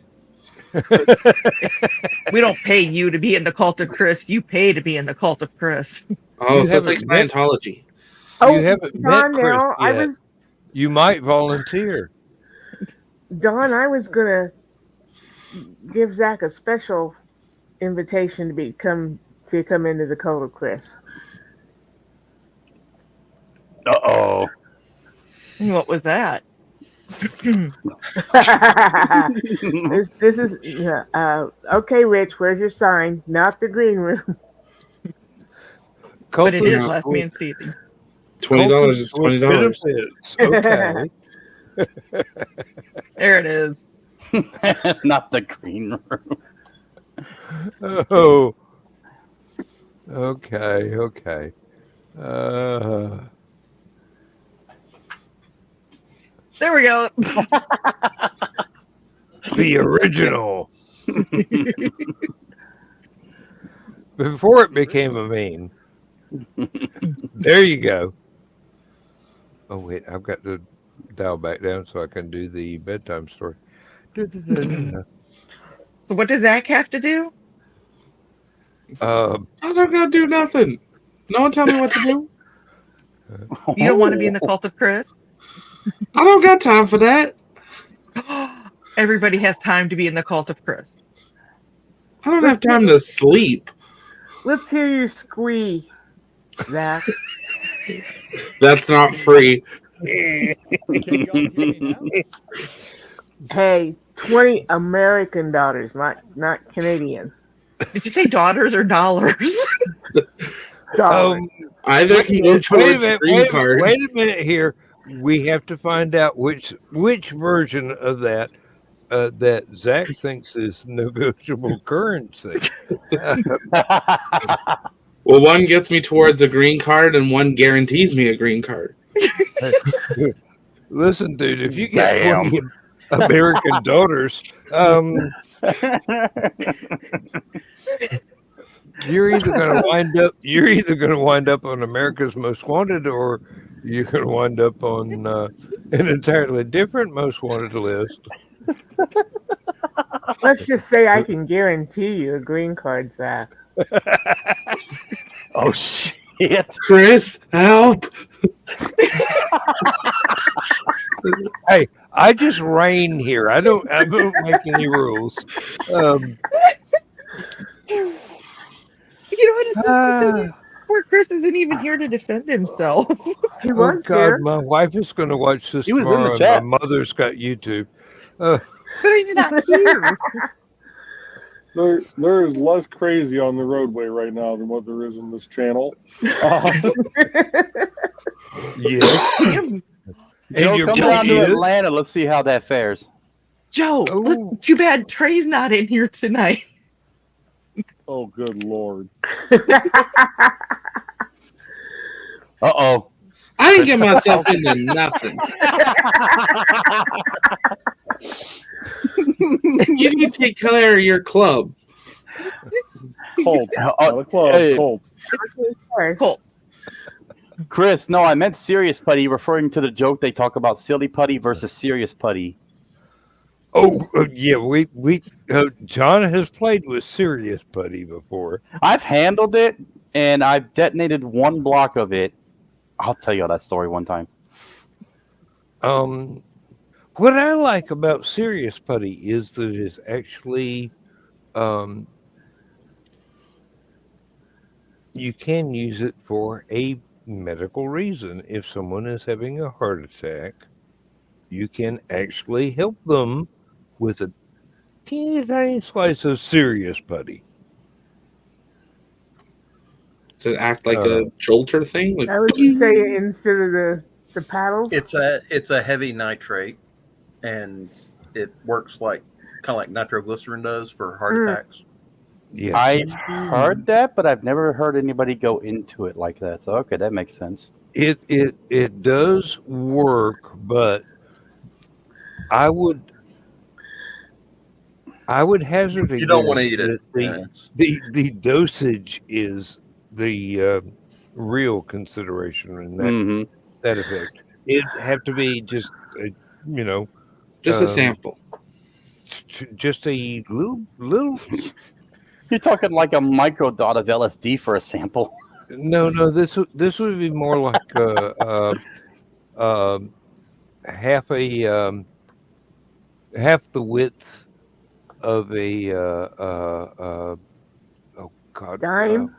We don't pay you to be in the Cult of Chris. You pay to be in the Cult of Chris. Oh, so it's like Scientology. You haven't met Chris now, yet. You might volunteer. Don, I was gonna give Zach a special invitation to come into the Cult of Chris. Uh-oh. What was that? this is okay, Rich. Where's your sign? Not the green room. But it is Last Man Standing. $20 is $20. Okay. There it is. Not the green room. Oh. Okay. There we go. The original. Before it became a meme. There you go. Oh, wait. I've got to dial back down so I can do the bedtime story. So what does Zach have to do? I don't gotta do nothing. No one tell me what to do. You don't want to be in the Cult of Chris? I don't got time for that. Everybody has time to be in the Cult of Chris. I don't have time to sleep. Let's hear you squee, Zach. That's not free. Hey, 20 American dollars, not Canadian. Did you say daughters or dollars? Dollars. Either can go towards green card. Wait a minute here. We have to find out which version of that that Zach thinks is negotiable currency. Well, one gets me towards a green card, and one guarantees me a green card. Listen, dude, if you get 20 American daughters, you're either going to wind up on America's Most Wanted, or you're going to wind up on an entirely different Most Wanted list. Let's just say I can guarantee you a green card, Zach. Oh shit! Chris, help! Hey, I just reign here. I don't make any rules. You know what? Poor Chris isn't even here to defend himself. He was God, here. my wife is going to watch this He was in tomorrow, the and chat. my mother's got YouTube. But he's not here. There is less crazy on the roadway right now than what there is in this channel. Yes. Joe, come down to Atlanta. Let's see how that fares. Joe, look, too bad Trey's not in here tonight. Oh, good Lord. Uh-oh. I didn't get myself into nothing. You need to take care of your club. Colt. The club, Hey. Colt. Colt. Chris, no, I meant serious putty, referring to the joke they talk about silly putty versus serious putty. Oh, yeah, we John has played with serious putty before. I've handled it, and I've detonated one block of it. I'll tell you that story one time. What I like about serious putty is that it's actually you can use it for a medical reason. If someone is having a heart attack, you can actually help them with a teeny tiny slice of serious putty. To act like a jolter thing? Like, How would you say it instead of the paddles? It's a heavy nitrate, and it works like kind of like nitroglycerin does for heart attacks. Yes. I've heard that, but I've never heard anybody go into it like that. So okay, that makes sense. It does work, but I would hazard a You don't guess want to eat it. that the dosage is the real consideration in that effect. It'd have to be just just a sample, just a little. You're talking like a micro dot of LSD for a sample. No, this would be more like half the width of a oh god, dime.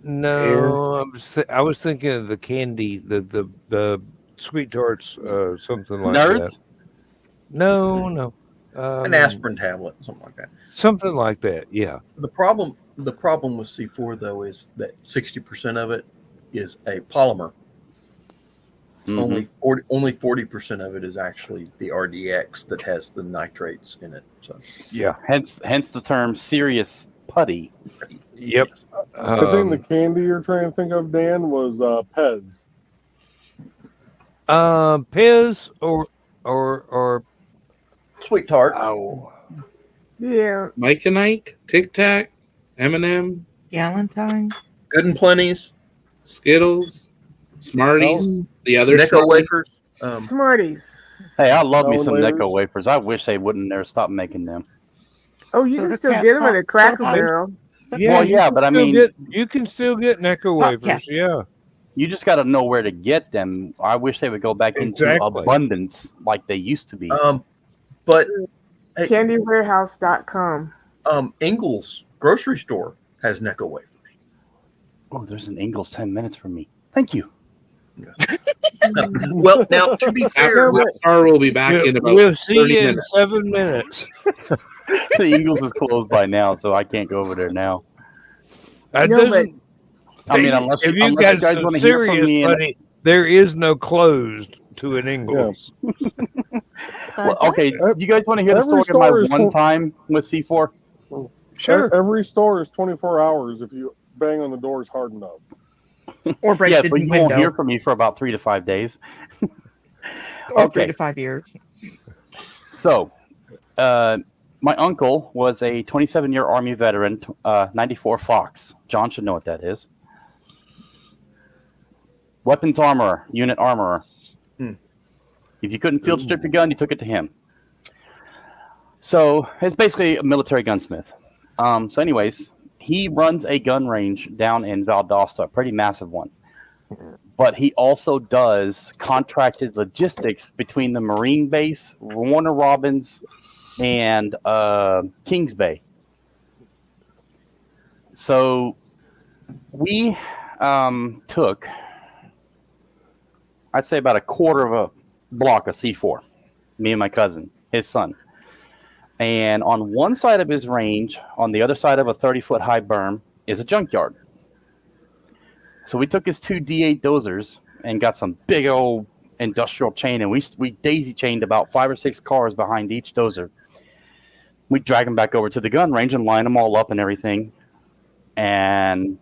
No, I was thinking of the candy, the sweet tarts, something like Nerds? that. No, an aspirin tablet, something like that. Something like that, yeah. The problem with C4 though is that 60% of it is a polymer. Only 40% of it is actually the RDX that has the nitrates in it. So yeah, hence the term serious putty. Yep. I think the candy you're trying to think of, Dan, was Pez. Pez or sweet tart. Oh. Yeah. Mike and Ike, Tic Tac, M&M, Galentine, Good and Plenty's, Skittles, Smarties, the other Necco wafers. Smarties. Hey, I love me some Wafers. Necco wafers. I wish they wouldn't never stop making them. Oh, you can still get them at a Cracker Barrel. Well, yeah, but I mean, you can still get Necco wafers. Yeah. You just got to know where to get them. I wish they would go back into abundance like they used to be. But CandyWarehouse.com. Ingles grocery store has Necco wafers. Oh, there's an Ingles 10 minutes from me. Thank you. Yeah. Well, now to be fair, Star will be back in about we'll see 30 you minutes. in 7 minutes. The Ingles is closed by now, so I can't go over there now. That doesn't. I mean, unless if you got guys want to hear from me, money, there is no closed to an Ingles. Well, okay, you guys want to hear the story of my one time with C4? Sure. Every store is 24 hours if you bang on the doors hard enough. Or break yeah, the but you window. won't hear from me for about 3 to 5 days. Or 3 to 5 years. So, my uncle was a 27-year Army veteran, 94 Fox. John should know what that is. Weapons armorer, unit armorer. If you couldn't field strip your gun, you took it to him. So it's basically a military gunsmith. So anyways, he runs a gun range down in Valdosta, a pretty massive one. But he also does contracted logistics between the Marine base, Warner Robins, and Kings Bay. So we took, I'd say, about a quarter of a block of C4, me and my cousin, his son. And on one side of his range, on the other side of a 30-foot high berm, is a junkyard. So we took his 2 D8 dozers and got some big old industrial chain, and we daisy chained about 5 or 6 cars behind each dozer. We drag them back over to the gun range and line them all up and everything. And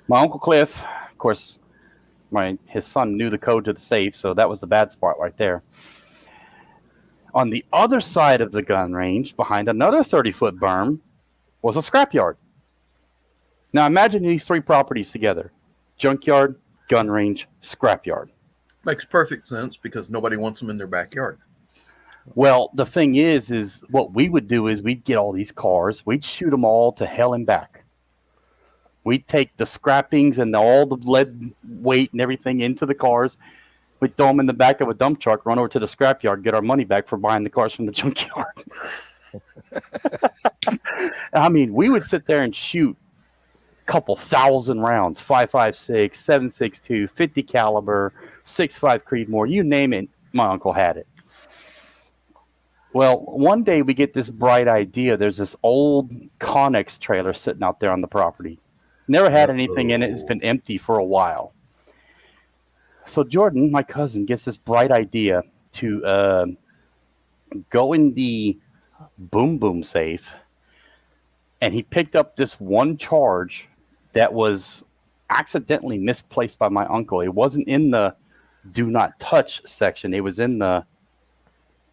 my Uncle Cliff, of course, his son knew the code to the safe, so that was the bad spot right there. On the other side of the gun range, behind another 30-foot berm, was a scrapyard. Now imagine these 3 properties together: junkyard, gun range, scrapyard. Makes perfect sense because nobody wants them in their backyard. Well, the thing is what we would do is we'd get all these cars, we'd shoot them all to hell and back. We'd take the scrappings and all the lead weight and everything into the cars. We'd throw them in the back of a dump truck, run over to the scrapyard, get our money back for buying the cars from the junkyard. I mean, we would sit there and shoot a couple thousand rounds, 5.56, 7.62, 50 caliber, 6.5 Creedmoor, you name it, my uncle had it. Well, one day we get this bright idea. There's this old Connex trailer sitting out there on the property. Never had anything in it. It's been empty for a while. So Jordan, my cousin, gets this bright idea to go in the boom boom safe, and he picked up this one charge that was accidentally misplaced by my uncle. It wasn't in the do not touch section. It was in the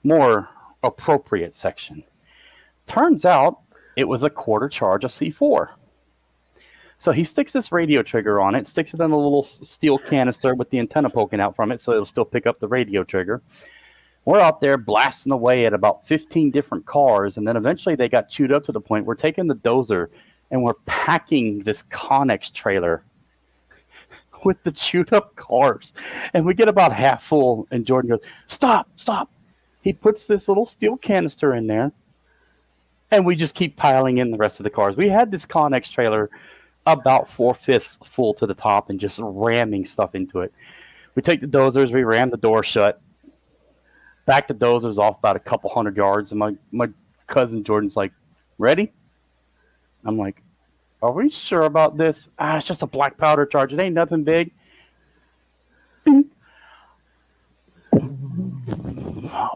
more appropriate section. Turns out it was a quarter charge of C4. So he sticks this radio trigger on it, sticks it in a little steel canister with the antenna poking out from it so it'll still pick up the radio trigger. We're out there blasting away at about 15 different cars, and then eventually they got chewed up to the point we're taking the dozer and we're packing this Connex trailer with the chewed up cars. And we get about half full, and Jordan goes, stop. He puts this little steel canister in there, and we just keep piling in the rest of the cars. We had this Connex trailer about 4/5 full to the top and just ramming stuff into it. We take the dozers, we ram the door shut, back the dozers off about a couple 100 yards, and my cousin Jordan's like, ready? I'm like, are we sure about this? It's just a black powder charge. It ain't nothing big. Bing.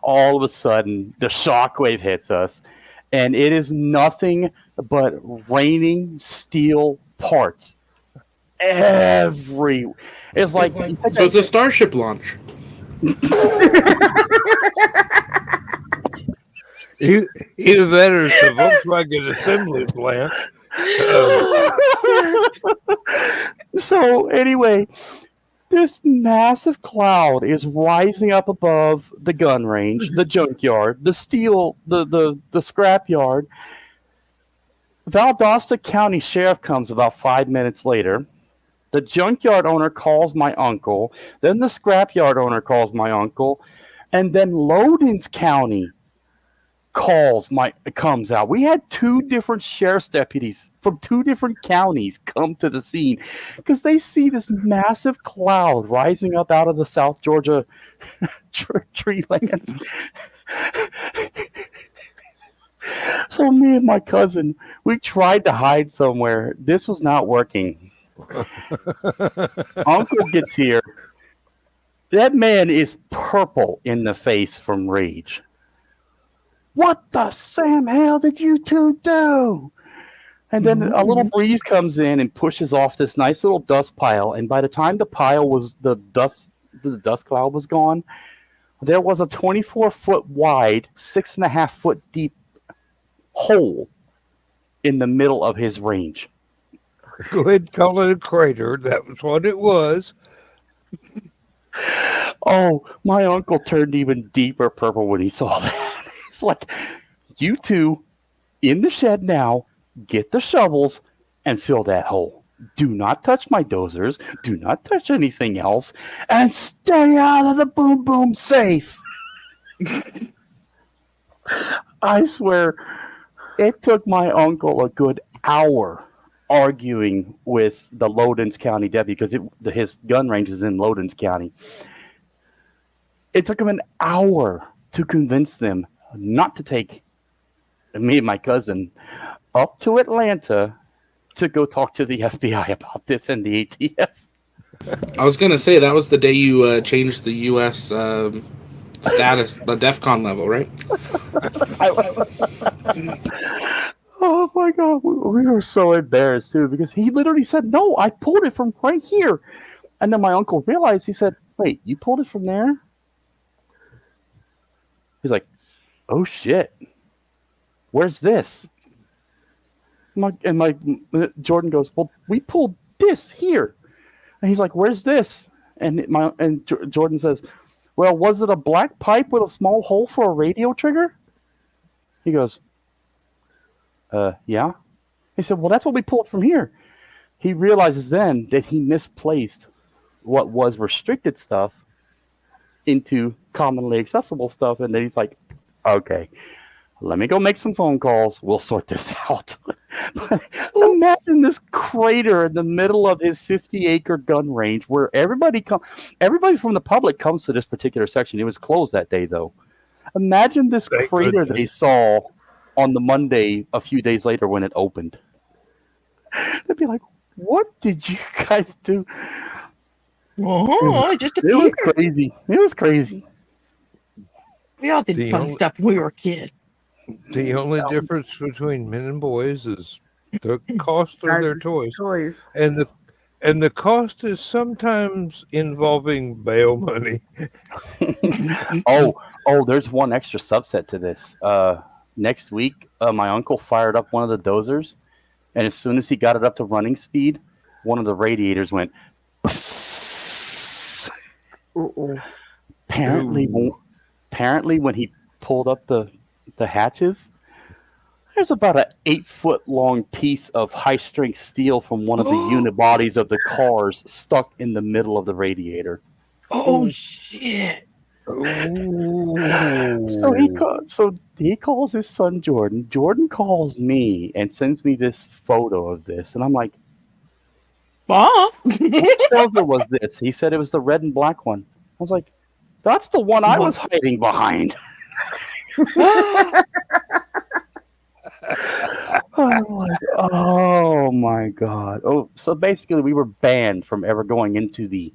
All of a sudden, the shockwave hits us, and it is nothing but raining steel parts every. It's like so it's a Starship launch. Either that or it's a Volkswagen assembly plant. So anyway, this massive cloud is rising up above the gun range, the junkyard, the steel, the scrap yard. Valdosta County Sheriff comes about 5 minutes later. The junkyard owner calls my uncle. Then the scrapyard owner calls my uncle. And then Loudons County comes out. We had 2 different sheriff's deputies from 2 different counties come to the scene because they see this massive cloud rising up out of the South Georgia tree lands. So me and my cousin, we tried to hide somewhere. This was not working. Uncle gets here. That man is purple in the face from rage. What the Sam hell did you 2 do? And then a little breeze comes in and pushes off this nice little dust pile. And by the time the dust cloud was gone, there was a 24-foot wide, 6.5-foot deep hole in the middle of his range. Go ahead and call it a crater. That was what it was. Oh, my uncle turned even deeper purple when he saw that. It's like, you 2 in the shed now, get the shovels and fill that hole. Do not touch my dozers. Do not touch anything else. And stay out of the boom boom safe. I swear, it took my uncle a good hour arguing with the Loudons County deputy because his gun range is in Loudons County. It took him an hour to convince them not to take me and my cousin up to Atlanta to go talk to the FBI about this and the ATF. I was going to say, that was the day you changed the U.S. status, the DEFCON level, right? Oh my God, we were so embarrassed too because he literally said, "No, I pulled it from right here," and then my uncle realized. He said, "Wait, you pulled it from there?" He's like, "Oh shit, where's this?" And Jordan goes, "Well, we pulled this here," and he's like, "Where's this?" And Jordan says, "Well, was it a black pipe with a small hole for a radio trigger?" He goes, yeah. He said, "Well, that's what we pulled from here." He realizes then that he misplaced what was restricted stuff into commonly accessible stuff. And then he's like, "Okay, let me go make some phone calls. We'll sort this out." Imagine this crater in the middle of his 50-acre gun range where everybody from the public comes to this particular section. It was closed that day, though. Imagine this crater they saw on the Monday a few days later when it opened. They'd be like, "What did you guys do?" Oh, it just appeared. It was crazy. It was crazy. We all did fun stuff when we were kids. The only difference between men and boys is the cost of their toys. And the cost is sometimes involving bail money. There's one extra subset to this. Next week, my uncle fired up one of the dozers, and as soon as he got it up to running speed, one of the radiators went. Apparently, when he pulled up the hatches, there's about an 8-foot-long piece of high-strength steel from one of the unibodies of the cars stuck in the middle of the radiator. Oh shit! So he calls his son Jordan. Jordan calls me and sends me this photo of this, and I'm like, "Mom, which dozer was this?" He said it was the red and black one. I was like, "That's the one I was hiding behind." Oh my god! Oh, so basically, we were banned from ever going into the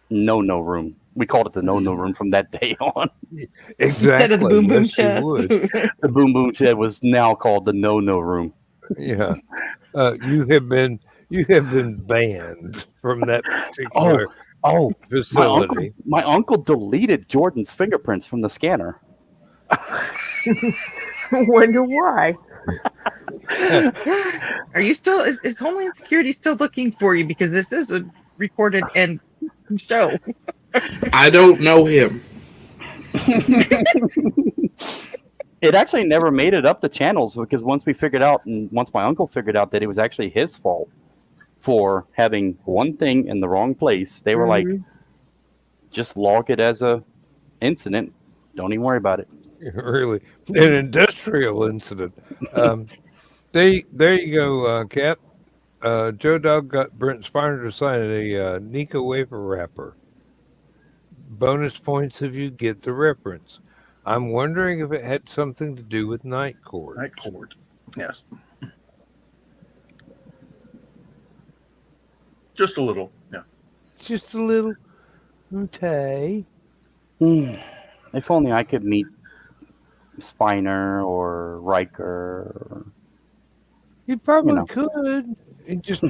no room. We called it the no room from that day on. Exactly. Instead of the boom boom chest. The boom boom shed was now called the no room. Yeah. You have been banned from that particular facility. My uncle deleted Jordan's fingerprints from the scanner. Wonder why. Are you still? Is Homeland Security still looking for you? Because this is a recorded and show. I don't know him. It actually never made it up the channels because once my uncle figured out that it was actually his fault for having one thing in the wrong place, they were like, just log it as a incident. Don't even worry about it. Really, an industrial incident. There you go, Cap. Joe Dog got Brent Spiner to sign a Nico wafer wrapper. Bonus points if you get the reference. I'm wondering if it had something to do with Night Court. Night Court, yes. Just a little, yeah. Just a little. Okay. If only I could meet Spiner or Riker. You probably could. It just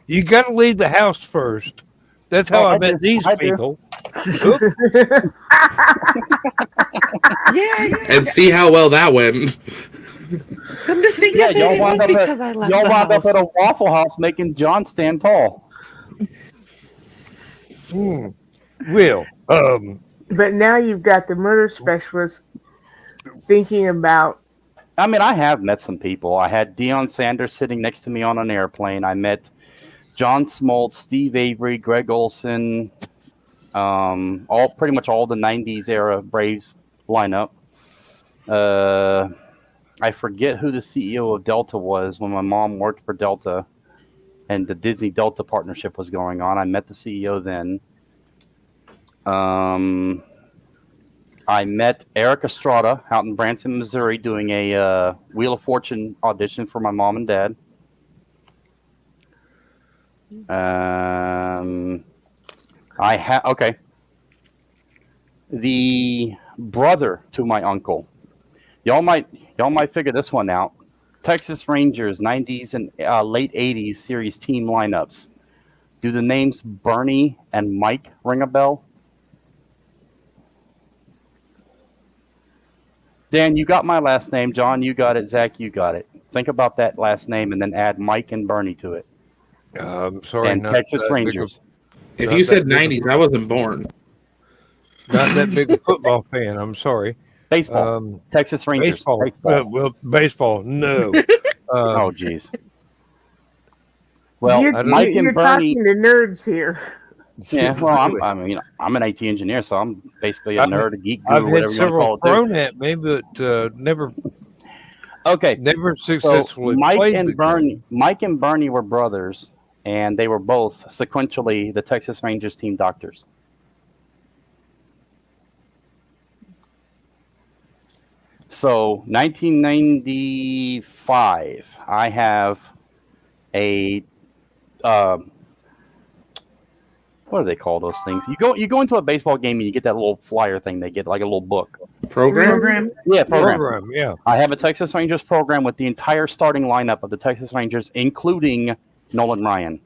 you got to leave the house first. That's how I met these people. And see how well that went. Come to think of it, y'all wound up at a Waffle House making John stand tall. Will. But now you've got the murder specialist thinking about. I mean, I have met some people. I had Deion Sanders sitting next to me on an airplane. I met John Smoltz, Steve Avery, Greg Olson, pretty much all the 90s era Braves lineup. I forget who the CEO of Delta was when my mom worked for Delta and the Disney Delta partnership was going on. I met the CEO then. I met Eric Estrada out in Branson, Missouri, doing a Wheel of Fortune audition for my mom and dad. The brother to my uncle. Y'all might figure this one out. Texas Rangers 90s and late 80s series team lineups. Do the names Bernie and Mike ring a bell? Dan, you got my last name. John, you got it. Zach, you got it. Think about that last name and then add Mike and Bernie to it. I'm sorry. And Texas Rangers. If you said 90s, I wasn't born. Not that big a football fan. I'm sorry. Baseball. Texas Rangers. Baseball. Well, baseball. No. Oh, jeez. Well, you're Mike and Bernie. Talking to nerds here. Yeah, well, I'm an IT engineer, so I'm basically a nerd, a geek, guru, whatever you want to call it. I've had several thrown at me, but never. Okay. Never successfully. So Mike and Bernie were brothers, and they were both sequentially the Texas Rangers team doctors. So 1995, I have a what do they call those things? You go into a baseball game and you get that little flyer thing. They get like a little book. Program? Yeah, program. Yeah. I have a Texas Rangers program with the entire starting lineup of the Texas Rangers, including Nolan Ryan.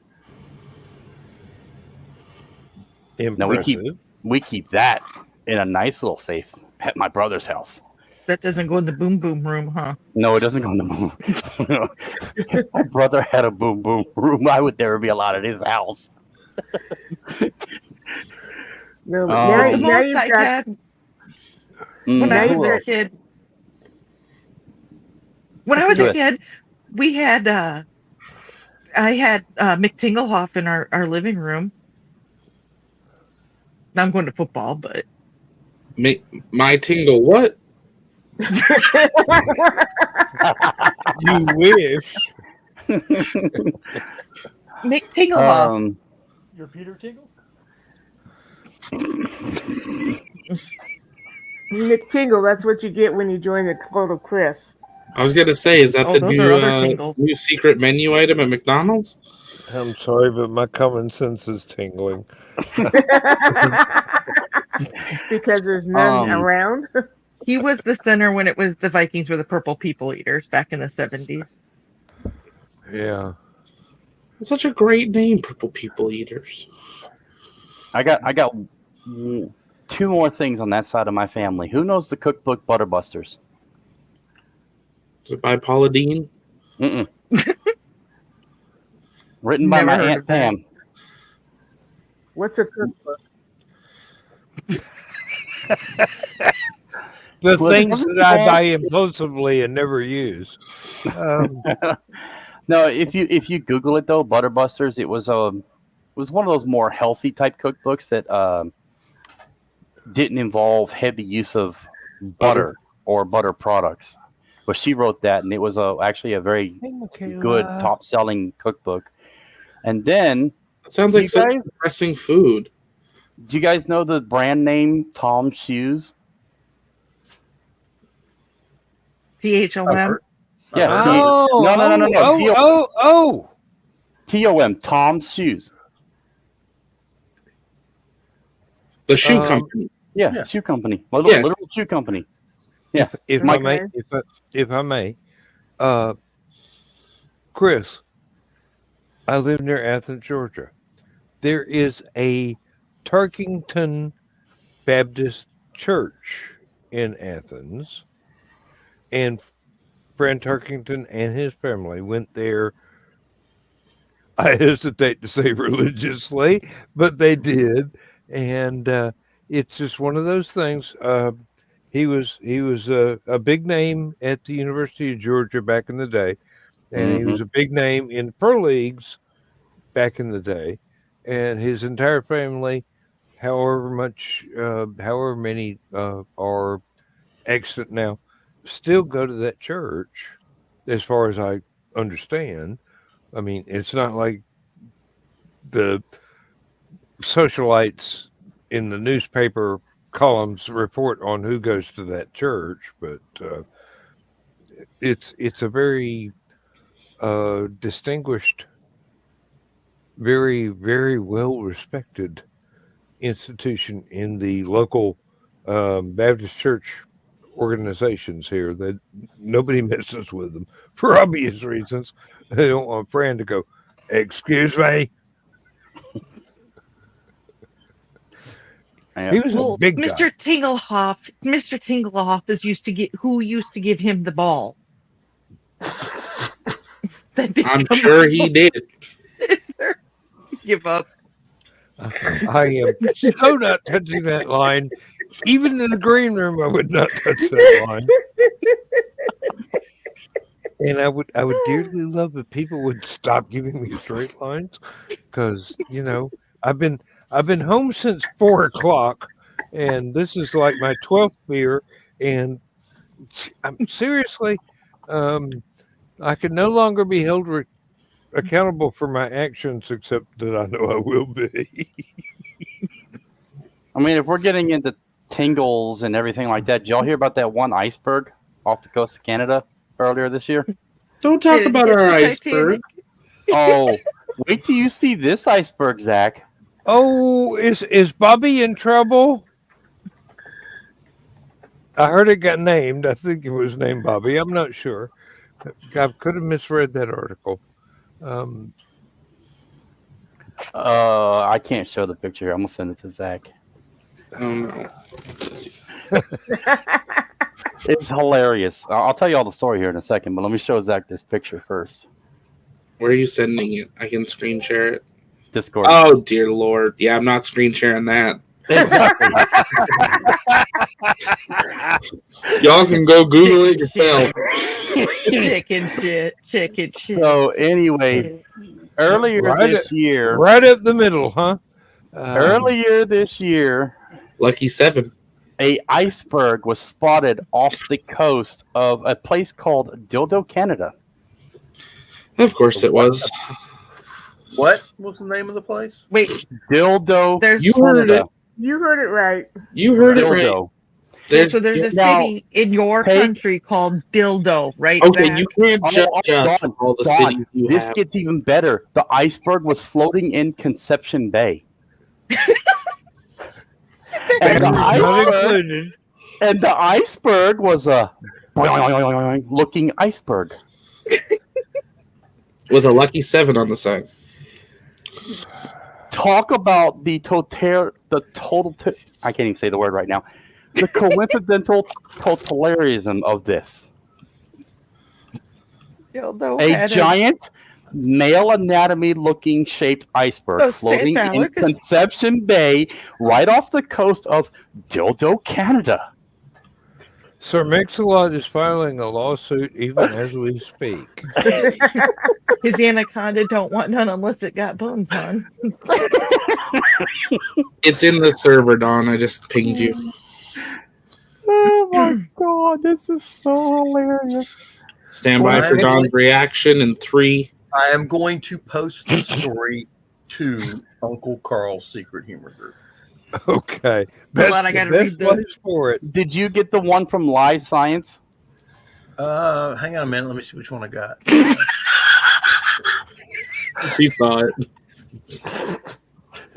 Impressive. Now we keep that in a nice little safe at my brother's house. That doesn't go in the boom boom room, huh? No, it doesn't go in the boom. If my brother had a boom boom room, I would never be allowed at his house. No, but The now most you've I got had when I was a kid. When I was a kid, we had I had Mick Tinglehoff in our living room. Now I'm going to football, but My Tingle what? You wish. Mick Tinglehoff. Your Peter Tingle? McTingle, that's what you get when you join the cult of Chris. I was gonna say, is that the those are other tingles. new secret menu item at McDonald's? I'm sorry, but my common sense is tingling. Because there's none around. He was the center when it was the Vikings were the purple people eaters back in the 70s. Yeah. It's such a great name, Purple People Eaters. I got two more things on that side of my family. Who knows the cookbook Butterbusters? Is it by Paula Deen? Mm-mm. Written by my Aunt Pam. What's a cookbook? The things that I buy impulsively and never use. No, if you Google it though, Butterbusters, it was one of those more healthy type cookbooks that didn't involve heavy use of butter or butter products. But she wrote that, and it was actually a very good top selling cookbook. And then it sounds like such depressing food. Do you guys know the brand name Tom's Shoes? THOM? Yeah. No. TOM, Tom's Shoes. The shoe company. Yeah, shoe company. Literal shoe company. Yeah. If I may, Chris, I live near Athens, Georgia. There is a Tarkington Baptist Church in Athens, and Fran Tarkington and his family went there. I hesitate to say religiously, but they did, and it's just one of those things. He was a big name at the University of Georgia back in the day, and he was a big name in pro leagues back in the day, and his entire family, however many are extant now, still go to that church, as far as I understand. I mean, it's not like the socialites in the newspaper columns report on who goes to that church, but it's a very distinguished, very, very well respected institution in the local Baptist church organizations here. That nobody messes with them for obvious reasons. They don't want Fran to go, "Excuse me." He was a big Mr. guy. Tinglehoff. Mr. Tinglehoff used to give him the ball. I'm sure he did. Give up. I am so not touching that line. Even in the green room, I would not touch that line. And I would dearly love if people would stop giving me straight lines, because I've been home since 4:00, and this is like my 12th beer, and I'm seriously, I can no longer be held accountable for my actions, except that I know I will be. I mean, if we're getting into tingles and everything like that, did y'all hear about that one iceberg off the coast of Canada earlier this year? Don't talk about our iceberg. Oh, wait till you see this iceberg, Zach. Oh, is Bobby in trouble? I heard it got named. I think it was named Bobby. I'm not sure. I could have misread that article. I can't show the picture here. I'm gonna send it to Zach. Oh no. It's hilarious. I'll tell you all the story here in a second, but let me show Zach this picture first. Where are you sending it? I can screen share it. Discord. Oh dear Lord. Yeah, I'm not screen sharing that. Exactly. Y'all can go Google it yourself. Chicken shit. Chicken shit. So anyway, earlier this year, right up the middle, huh? Earlier this year, Lucky 7. a iceberg was spotted off the coast of a place called Dildo, Canada. Of course it was. What was the name of the place? Wait, Dildo. You heard it. You heard it right. You heard it right. Dildo. So there's a city in your country called Dildo, right? Okay, Zach? you can't judge all the cities you This have. gets even better. The iceberg was floating in Conception Bay. and the iceberg was a looking iceberg. With a lucky 7 on the side. Talk about the I can't even say the word right now. The coincidental totalitarianism of this. A giant male anatomy looking shaped iceberg floating in Conception Bay right off the coast of Dildo, Canada. Sir Mix-a-Lot is filing a lawsuit even as we speak. His anaconda don't want none unless it got bones on. It's in the server, Don. I just pinged you. Oh my god, this is so hilarious. Stand by for Don's reaction in 3. I am going to post the story to Uncle Carl's Secret Humor Group. Okay. Hold on, I gotta read this. For it. Did you get the one from Live Science? Hang on a minute. Let me see which one I got. He saw it.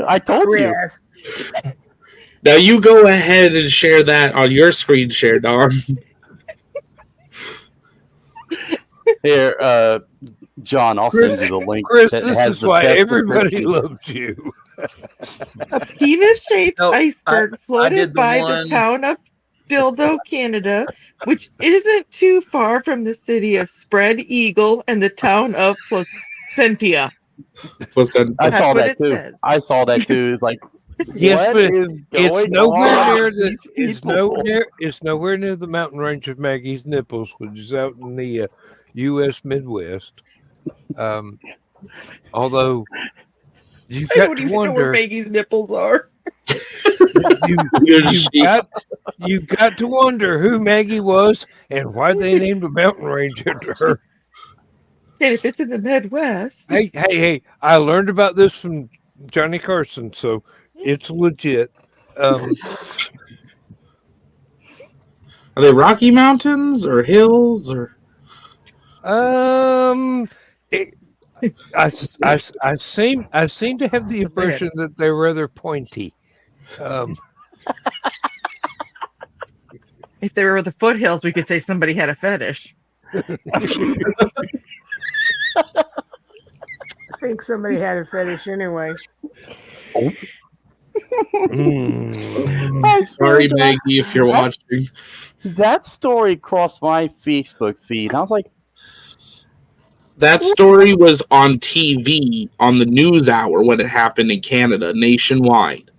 I told you. Now you go ahead and share that on your screen share, Don. Here, John, I'll send you the link. Chris, that this has is the why best everybody descriptions. loves you. A penis-shaped iceberg I floated did the by one- the town of Dildo, Canada, which isn't too far from the city of Spread Eagle and the town of Placentia. I saw that too. says. I saw that too. It's like, Yes, what but is it's going nowhere on? near with these people? it's nowhere near the mountain range of Maggie's Nipples, which is out in the U.S. Midwest. Although you I got don't to even know where wonder, Maggie's nipples are. you've got to wonder who Maggie was and why they named a mountain range after her. And if it's in the Midwest. Hey! I learned about this from Johnny Carson, so it's legit. Are they Rocky Mountains or hills or? I seem to have the impression that they're rather pointy. If they were the foothills, we could say somebody had a fetish. I think somebody had a fetish anyway. Sorry, Maggie, if you're watching. That story crossed my Facebook feed. And I was like, that story was on TV on the news hour when it happened in Canada, nationwide.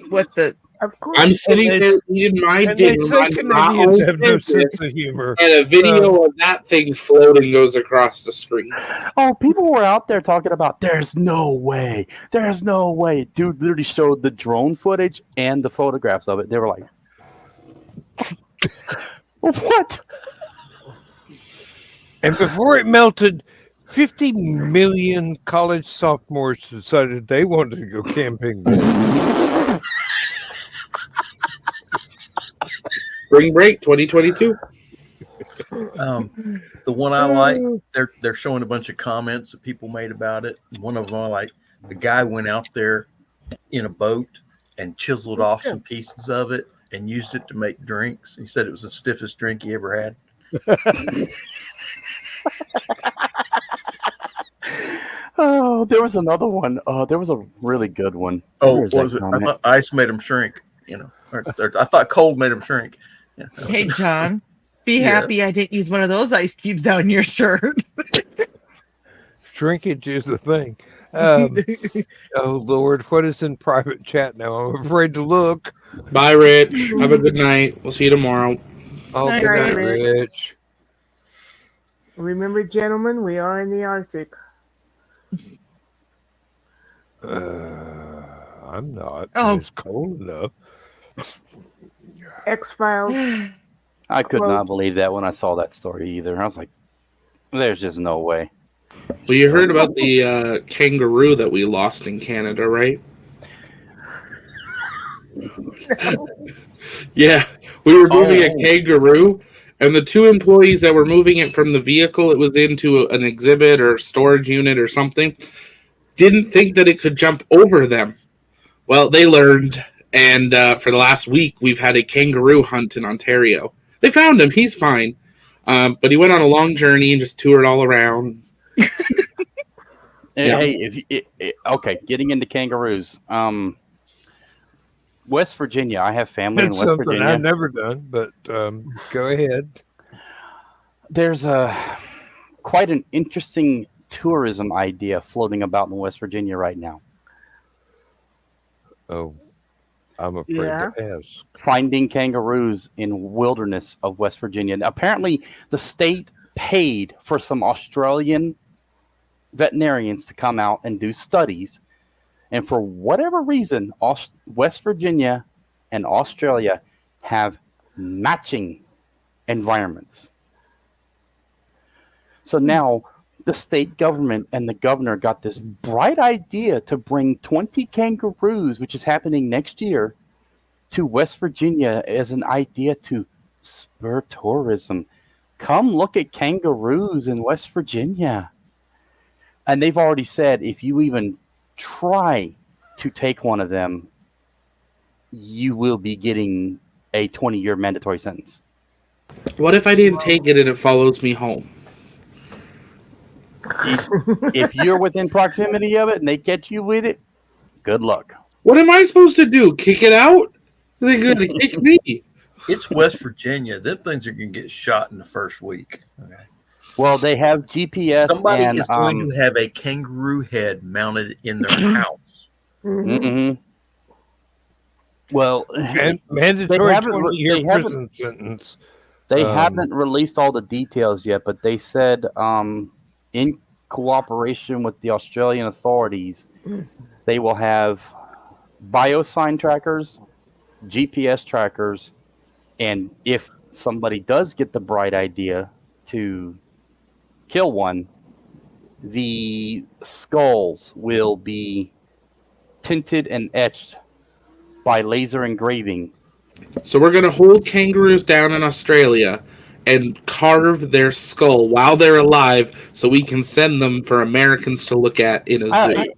What the? Of course. I'm sitting there eating my dinner, Canadians have no sense of humor, and a video of that thing floating goes across the screen. oh, people were out there talking about, there's no way. Dude literally showed the drone footage and the photographs of it. They were like, what? And before it melted, 50 million college sophomores decided they wanted to go camping. Spring break 2022. The one I like, they're showing a bunch of comments that people made about it. One of them I like, the guy went out there in a boat and chiseled off some pieces of it and used it to make drinks. He said it was the stiffest drink he ever had. Oh, there was another one. There was a really good one. Oh, what was it? I thought ice made him shrink. Or I thought cold made him shrink. Yeah. Hey, John, be happy I didn't use one of those ice cubes down your shirt. Shrinkage is the thing. Oh, Lord, what is in private chat now? I'm afraid to look. Bye, Rich. Have a good night. We'll see you tomorrow. Oh, good night, Rich. Remember, gentlemen, we are in the Arctic. I'm not. Oh. It's cold enough. X-Files. I could not believe that when I saw that story either. I was like, there's just no way. Well, you heard about the kangaroo that we lost in Canada, right? No. Yeah, we were moving a kangaroo, and the two employees that were moving it from the vehicle it was into an exhibit or storage unit or something didn't think that it could jump over them. Well, they learned, and for the last week, we've had a kangaroo hunt in Ontario. They found him. He's fine. But he went on a long journey and just toured all around. Yeah. Hey, okay, getting into kangaroos. West Virginia. I have family in West Virginia. I've never done, but go ahead. There's quite an interesting tourism idea floating about in West Virginia right now. Oh, I'm afraid to ask. Finding kangaroos in wilderness of West Virginia. And apparently, the state paid for some Australian veterinarians to come out and do studies. And for whatever reason, West Virginia and Australia have matching environments. So now the state government and the governor got this bright idea to bring 20 kangaroos, which is happening next year, to West Virginia as an idea to spur tourism. Come look at kangaroos in West Virginia. And they've already said if you even try to take one of them, you will be getting a 20-year mandatory sentence. What if I didn't take it and it follows me home? If you're within proximity of it and they catch you with it, good luck. What am I supposed to do? Kick it out? They're going to kick me. It's West Virginia. Them things are going to get shot in the first week. Okay. Well, they have GPS. Somebody and, is going to have a kangaroo head mounted in their house. Mm-hmm. Well, mandatory 20-year prison sentence. They haven't released all the details yet, but they said in cooperation with the Australian authorities, they will have biosign trackers, GPS trackers, and if somebody does get the bright idea to kill one, the skulls will be tinted and etched by laser engraving. So we're going to hold kangaroos down in Australia and carve their skull while they're alive so we can send them for Americans to look at in a zoo.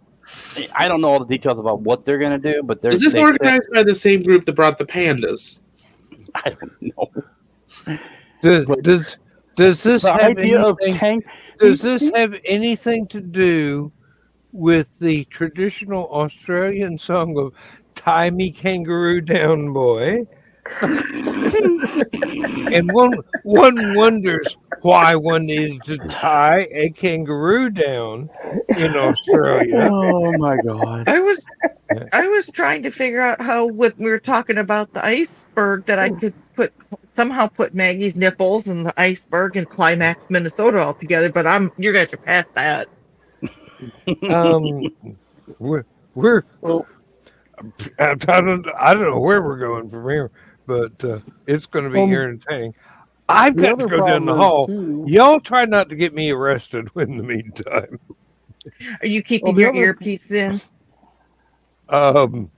I don't know all the details about what they're going to do, but is this organized by the same group that brought the pandas? I don't know. Does this have anything? Does this have anything to do with the traditional Australian song of "Tie Me Kangaroo Down, Boy"? And one wonders why one needs to tie a kangaroo down in Australia. Oh my God! I was trying to figure out how, we were talking about the iceberg, that I could somehow put Maggie's nipples and the iceberg and Climax, Minnesota all together. But you guys are past that. We're I don't know where we're going from here, but it's going to be entertaining. I've got to go down the hall. Y'all try not to get me arrested in the meantime. Are you keeping your earpiece in? Can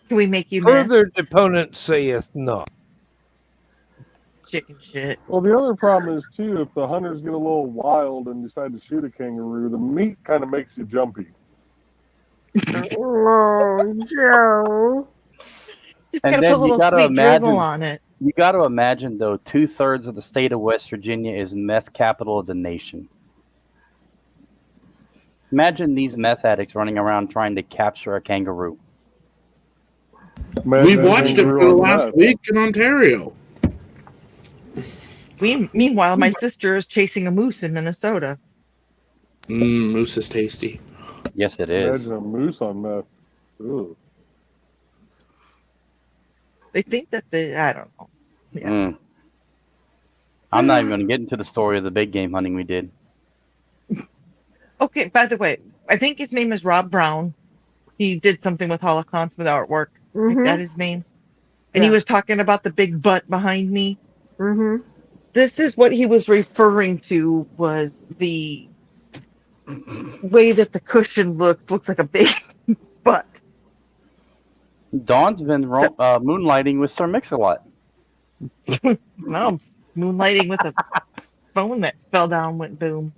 we make you further deponent saith not? Chicken shit. Well, the other problem is, too, if the hunters get a little wild and decide to shoot a kangaroo, the meat kind of makes you jumpy. Oh, Joe. Just And gotta then put a you little gotta sweet drizzle imagine- on it. You got to imagine, though, 2/3 of the state of West Virginia is meth capital of the nation. Imagine these meth addicts running around trying to capture a kangaroo. Man, We that watched it for the kangaroo on last meth. week in Ontario. Meanwhile, my sister is chasing a moose in Minnesota. Moose is tasty. Yes, it is. Imagine a moose on meth. Ooh. They think that I don't know. Yeah. Mm. I'm not even going to get into the story of the big game hunting we did. Okay, by the way, I think his name is Rob Brown. He did something with Hallowcon with artwork. Is that his name? And he was talking about the big butt behind me. Mm-hmm. This is what he was referring to, was the way that the cushion looks like a big butt. Dawn's been moonlighting with Sir Mix-a-Lot. No, I'm moonlighting with a phone that fell down, went boom.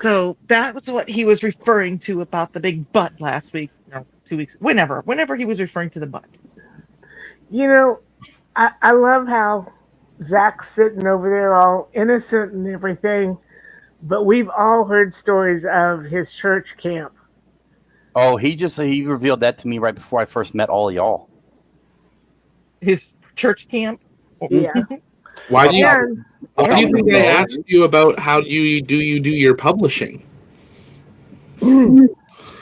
So that was what he was referring to about the big butt last week, or 2 weeks, whenever he was referring to the butt. You know, I love how Zach's sitting over there all innocent and everything, but we've all heard stories of his church camp. Oh, he revealed that to me right before I first met all of y'all. His church camp? Yeah. Why do you think I Yeah. asked you about how you do your publishing?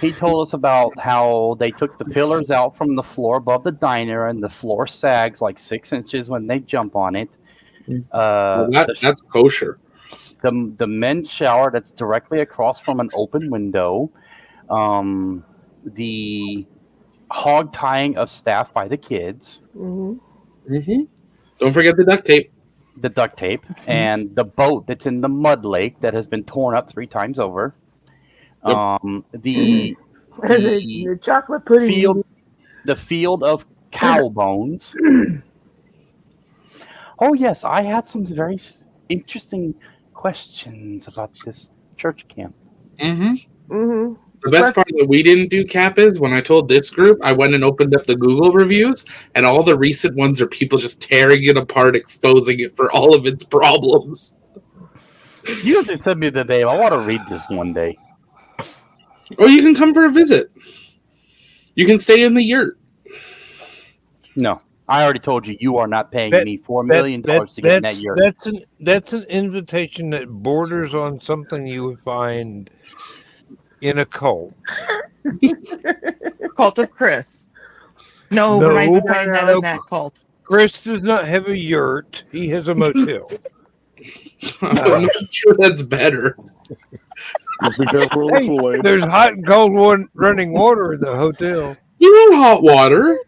He told us about how they took the pillars out from the floor above the diner, and the floor sags like 6 inches when they jump on it. That's kosher. The men's shower that's directly across from an open window. The hog tying of staff by the kids. Mm-hmm. Don't forget the duct tape. The duct tape and the boat that's in the mud lake that has been torn up 3 times over. Yep. The chocolate pudding. The field of cow bones. Oh yes, I had some very interesting questions about this church camp. Mm-hmm. The best part that we didn't do, Cap, is when I told this group, I went and opened up the Google reviews, and all the recent ones are people just tearing it apart, exposing it for all of its problems. You have to send me the name. I want to read this one day. Or you can come for a visit. You can stay in the yurt. No, I already told you. You are not paying me $4 million to get in that yurt. That's an invitation that borders on something you would find in a cult. Cult of Chris. No, we're not even putting that in that cult. Chris does not have a yurt. He has a motel. I'm not sure that's better. Hey, there's hot and cold running water in the hotel. You want hot water.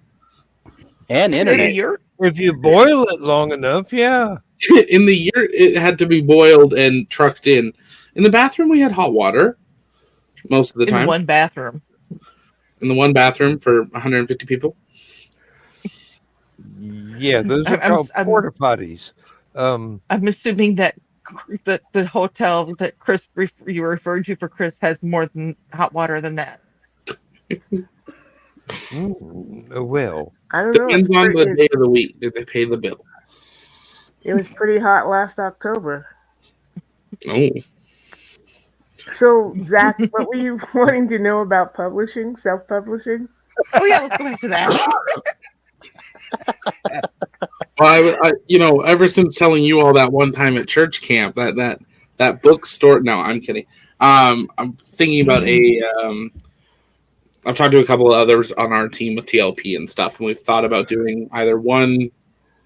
And internet. If you boil it long enough, yeah. In the yurt, it had to be boiled and trucked in. In the bathroom, we had hot water most of the time. In one bathroom. In the one bathroom for 150 people. Yeah, those are called porta potties. I'm assuming that the hotel that Chris you were referring to for Chris has more than hot water than that. Well, I don't know. Depends on the day of the week that they pay the bill. It was pretty hot last October. Oh. So, Zach, what were you wanting to know about publishing, self-publishing? Oh yeah, let's go back to that. Well, I ever since telling you all that one time at church camp, that bookstore. No, I'm kidding. I'm thinking about I've talked to a couple of others on our team with TLP and stuff, and we've thought about doing either 1,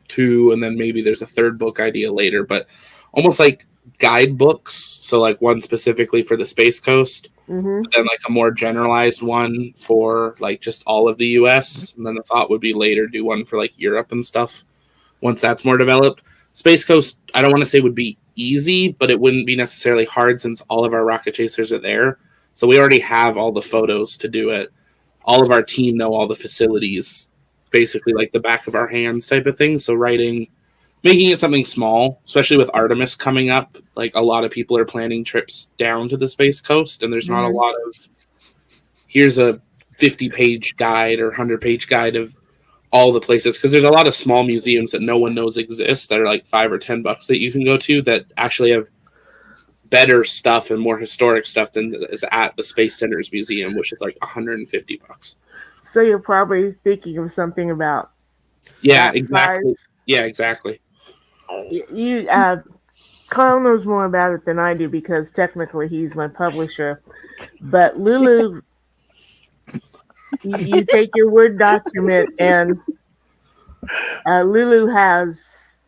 2, and then maybe there's a third book idea later, but almost like guidebooks. So like one specifically for the Space Coast, and like a more generalized one for like just all of the US. And then the thought would be later do one for like Europe and stuff once that's more developed. Space Coast, I don't want to say would be easy, but it wouldn't be necessarily hard since all of our rocket chasers are there. So we already have all the photos to do it. All of our team know all the facilities, basically like the back of our hands type of thing. So making it something small, especially with Artemis coming up, like a lot of people are planning trips down to the Space Coast, and there's not a lot of here's a 50-page guide or 100-page guide of all the places, because there's a lot of small museums that no one knows exist that are like $5 or $10 that you can go to that actually have better stuff and more historic stuff than is at the Space Center's museum, which is like $150. So you're probably thinking of something about exactly. Yeah, exactly. You Carl knows more about it than I do because technically he's my publisher. But Lulu, you take your Word document, and Lulu has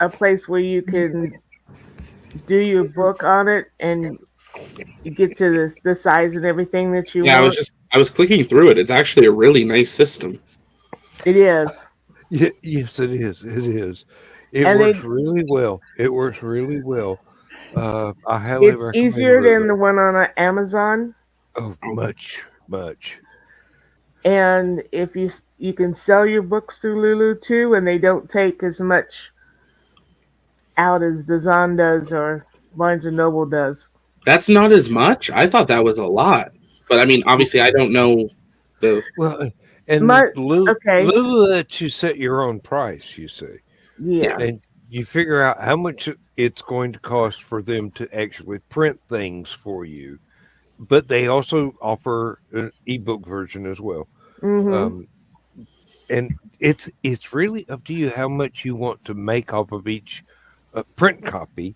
a place where you can do your book on it, and you get to the size and everything that you want. I was clicking through it. It's actually a really nice system. It is. Yes, it is. It is. It works really well. It works really well. I highly recommend it. It's easier than the one on Amazon. Oh, much. And if you can sell your books through Lulu too, and they don't take as much out as the Zon does or Barnes and Noble does. That's not as much. I thought that was a lot, but I mean, obviously, I don't know the. Well, and Lulu lets you set your own price. You see, yeah, and you figure out how much it's going to cost for them to actually print things for you. But they also offer an ebook version as well. Mm-hmm. And it's really up to you how much you want to make off of each print copy,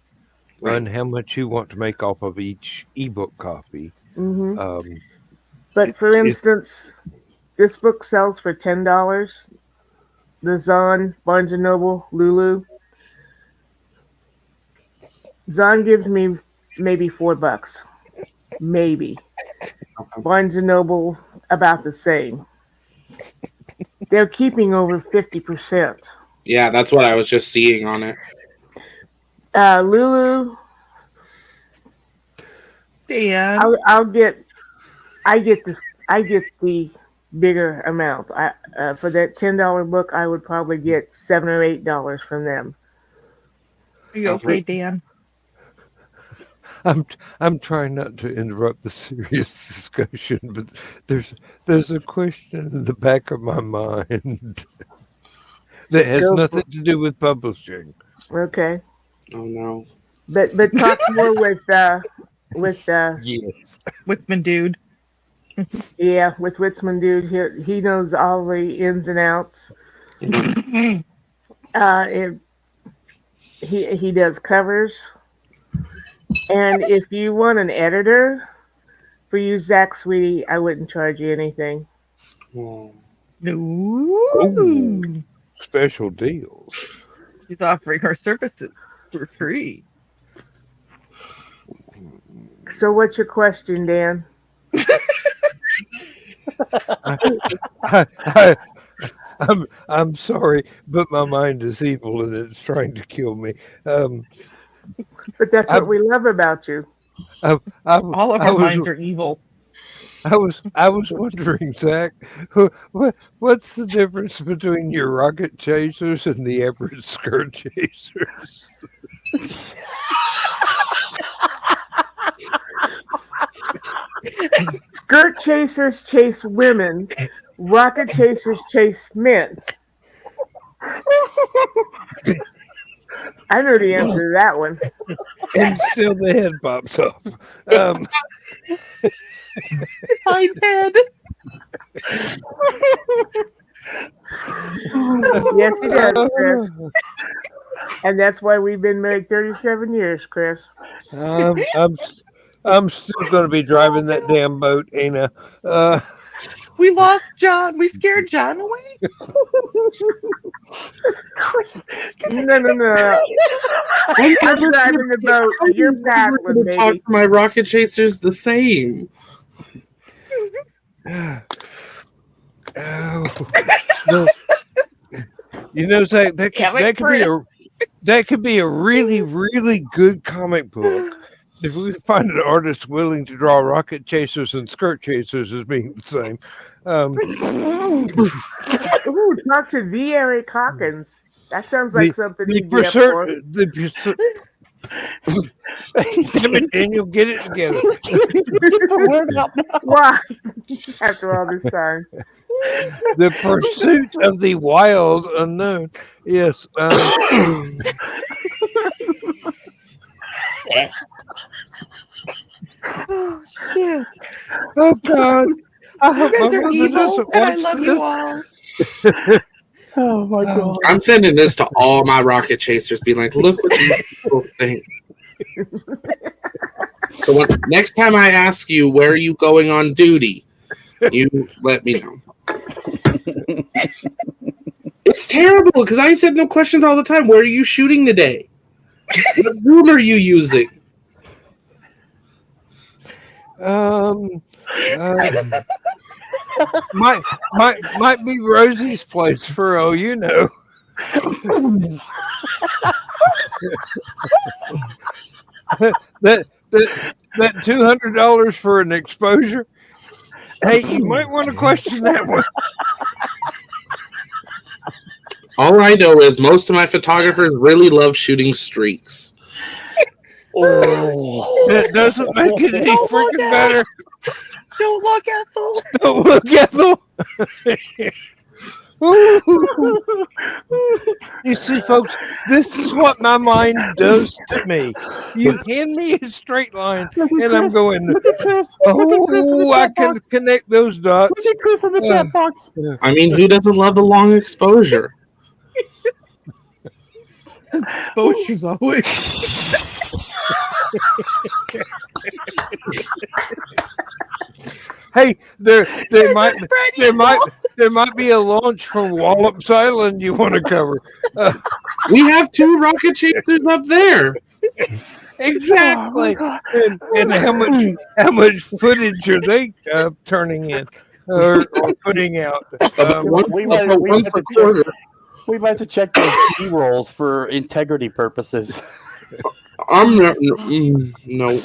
and how much you want to make off of each ebook copy. Mm-hmm. But for instance, this book sells for $10. The Zon, Barnes and Noble, Lulu. Zon gives me maybe $4. Maybe. Barnes and Noble, about the same. They're keeping over 50%. Yeah, that's what I was just seeing on it. Lulu. Dan. I get the bigger amount. For that $10 book, I would probably get $7 or $8 from them. Are you okay, Dan? I'm trying not to interrupt the serious discussion, but there's a question in the back of my mind that has nothing to do with publishing. Okay. Oh no. But talk more with yes, Witzman dude. Yeah, with Witzman dude, he knows all the ins and outs. He does covers. And if you want an editor for you, Zach Sweetie, I wouldn't charge you anything. No. Ooh, special deals. She's offering her services for free. So what's your question, Dan? I'm sorry, but my mind is evil and it's trying to kill me. But that's what we love about you. All of our minds are evil. I was wondering, Zach, what's the difference between your rocket chasers and the average skirt chasers? Skirt chasers chase women. Rocket chasers chase men. I know the answer to that one. And still the head pops off. My head. Yes, he does, Chris. And that's why we've been married 37 years, Chris. I'm still going to be driving that damn boat, ain't I? We lost John. We scared John away. No. I'm driving the boat. You're paddling, baby. Talk to my rocket chasers the same. You know, Zach, that could be a really, really good comic book. If we could find an artist willing to draw rocket chasers and skirt chasers as being the same. Ooh, talk to V. Eric Hawkins. That sounds like something you'd be up for. Damn it, Daniel, get it together. Why? After all this time. The pursuit of the wild unknown. Yes. Oh shit! Oh God! I hope You my guys are mother evil, doesn't and I watch love this. you all. Oh my god! I'm sending this to all my rocket chasers, being like, "Look what these people think." So next time I ask you where are you going on duty, you let me know. It's terrible because I send them questions all the time. Where are you shooting today? What room are you using? Might be Rosie's place for all you know. that $200 for an exposure. Hey, you might want to question that one. All I know is most of my photographers really love shooting streaks. That doesn't make it any freaking better. Don't look, Ethel. Don't look, Ethel. You see, folks, this is what my mind does to me. You hand me a straight line, and I'm going, oh, I can connect those dots. Look at Chris in the chat box. I mean, who doesn't love the long exposure? Exposure's always. Hey, there might be a launch from Wallops Island you want to cover. We have 2 rocket chasers up there. Exactly. And how much footage are they turning in or putting out? We might have to check those B-rolls for integrity purposes. I'm not. No.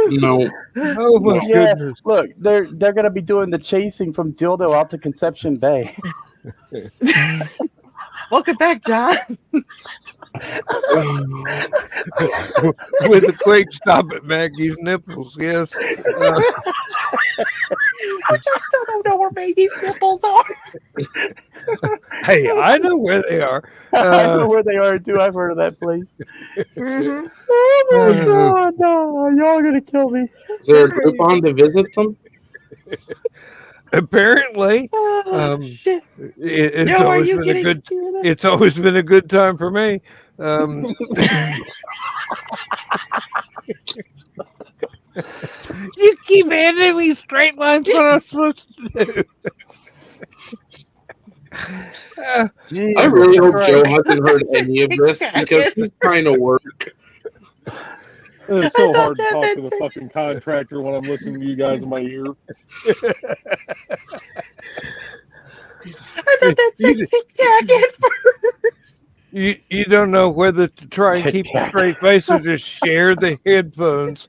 No. Oh my goodness! Look, they're gonna be doing the chasing from Dildo out to Conception Bay. Welcome back, John. With a quick stop at Maggie's nipples, yes. I just don't know where Maggie's nipples are. Hey, I know where they are. I know where they are too. I've heard of that place. Mm-hmm. Oh my god, no, y'all gonna kill me. Is there a group on to visit them? Apparently, Shit. it's always been a good. It's always been a good time for me. You keep handing me straight lines. What I'm supposed to do? I really hope Joe hasn't heard any of this because he's trying to work. It's so hard to talk to the fucking contractor when I'm listening to you guys in my ear. I thought that said Kit Kat at first. You don't know whether to try and keep a straight face or just share the headphones.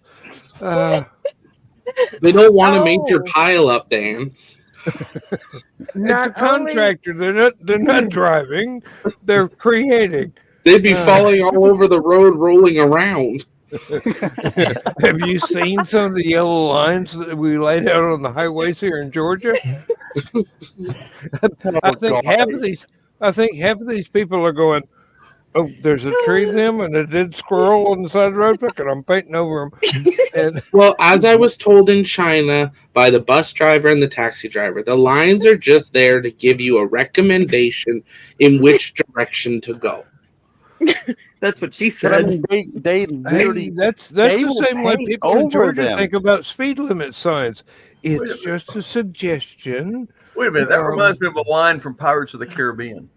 They don't want to make your pile up, Dan. It's a contractor. They're not driving. They're creating. They'd be falling all over the road, rolling around. Have you seen some of the yellow lines that we laid out on the highways here in Georgia? I think half of these people are going, oh, there's a tree them and a dead squirrel on the side of the road, and I'm painting over them. And, well, as I was told in China by the bus driver and the taxi driver, the lines are just there to give you a recommendation in which direction to go. That's what she said. I mean, they literally. That's the same way people in Georgia think about speed limit signs. It's just a suggestion. Wait a minute, that reminds me of a line from Pirates of the Caribbean.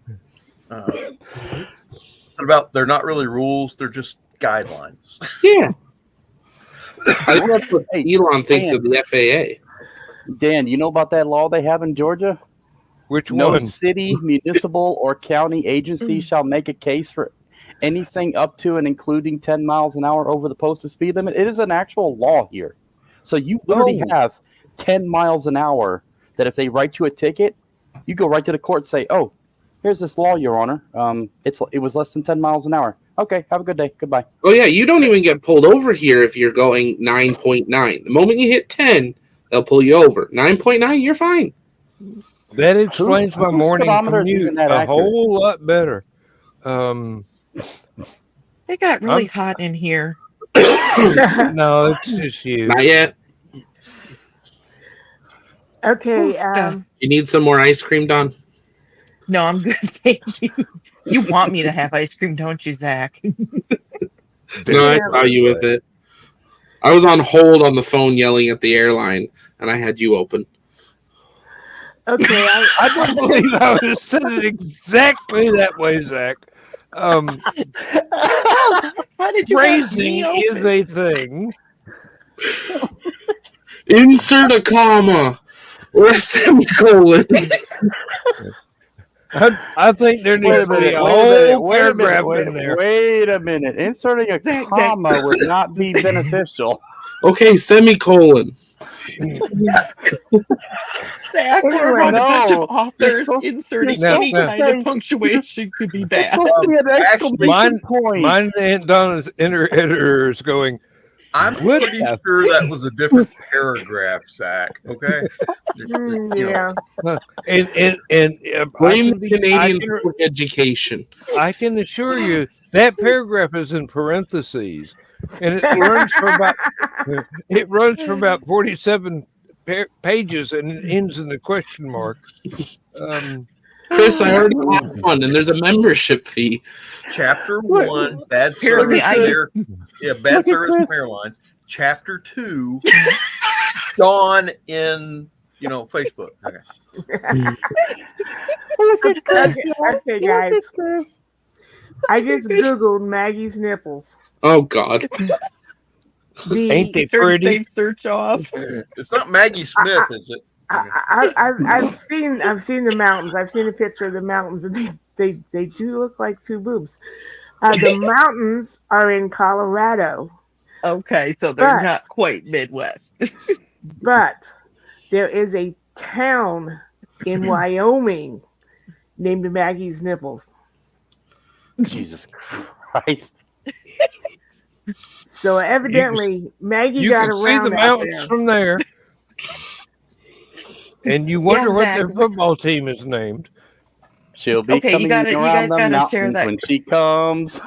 About they're not really rules; they're just guidelines. Yeah, I think that's what Elon thinks of the FAA. Dan, you know about that law they have in Georgia? Which no one? City, municipal, or county agency shall make a case for anything up to and including 10 miles an hour over the posted speed limit. It is an actual law here. So you literally have 10 miles an hour that if they write you a ticket, you go right to the court and say, oh, here's this law, Your Honor. It was less than 10 miles an hour. Okay, have a good day. Goodbye. Oh yeah, you don't even get pulled over here if you're going 9.9. The moment you hit 10, they'll pull you over. 9.9, you're fine. That explains my morning speedometer is commute even that a accurate? whole lot better. It got really hot in here. No, it's just you. Not yet. Okay. You need some more ice cream, Don? No, I'm good. Thank you. You want me to have ice cream, don't you, Zach? No, I saw you with it. I was on hold on the phone yelling at the airline, and I had you open. Okay. I don't believe I would have said it exactly that way, Zach. How did you Phrasing is a thing. Insert a comma or a semicolon. I think there needs to be a whole paragraph in there. Wait a minute. Inserting a comma would not be beneficial. Okay, semicolon. Zach, we're about a bunch of No. authors inserting No, any no. kind of punctuation could be It's bad. supposed to be an exclamation point. Mine and Aunt Donna's editor is going, I'm What pretty the- sure that was a different paragraph, Zach. Okay. You know, Yeah. and Blame the Canadian public education. I can assure you that paragraph is in parentheses, and it runs for about 47 pages, and it ends in a question mark. Chris, I already have one, and there's a membership fee. Chapter 1, bad Apparently service. Bad service Chris. from airlines. Chapter 2, Dawn in Facebook. Okay. Okay, guys. I just googled Maggie's nipples. Oh God. Ain't they Turn pretty? safe search off. It's not Maggie Smith, is it? I've seen the mountains. I've seen a picture of the mountains, and they do look like two boobs. The mountains are in Colorado, Okay, so they're But- not quite Midwest. but there is a town in Wyoming named Maggie's Nipples. Jesus Christ. So evidently, Maggie You got can see around the out mountains there. from there, and you wonder what their exactly. football team is named. She'll be Okay, you coming guys around the gotta share mountains that. when she comes.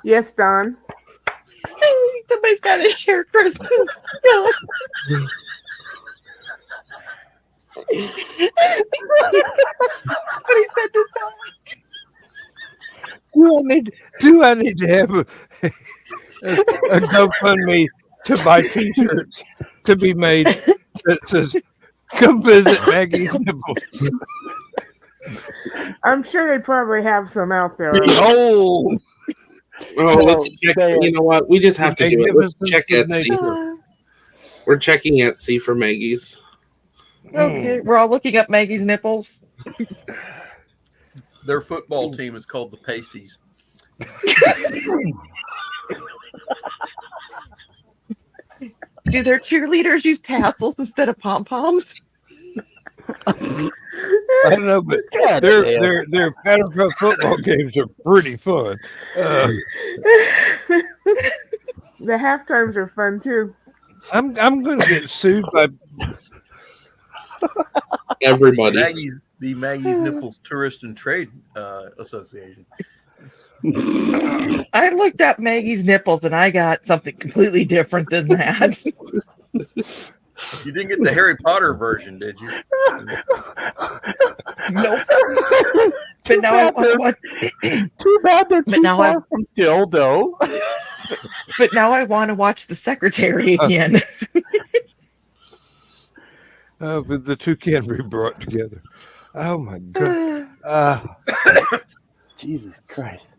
Yes, Don. Somebody's got to share Christmas. Somebody said to someone. Do I need to have a GoFundMe to buy T-shirts to be made that says "Come visit Maggie's nipples"? I'm sure they probably have some out there. Behold, Oh, let's check. You know what? We just have to do it. Let's check Magnificence of Etsy. nature. We're checking Etsy for Maggie's. Okay, we're all looking up Maggie's nipples. Their football team is called the Pasties. Do their cheerleaders use tassels instead of pom poms? I don't know, but their pattern football games are pretty fun. The half times are fun too. I'm going to get sued by. Everybody. The Maggie's Nipples Tourist and Trade Association. I looked up Maggie's nipples and I got something completely different than that. You didn't get the Harry Potter version, did you? Nope. But now I want to Too bad they're too now far from dildo. But now I want to watch The Secretary again. But the two can be brought together. Oh my god! Jesus Christ.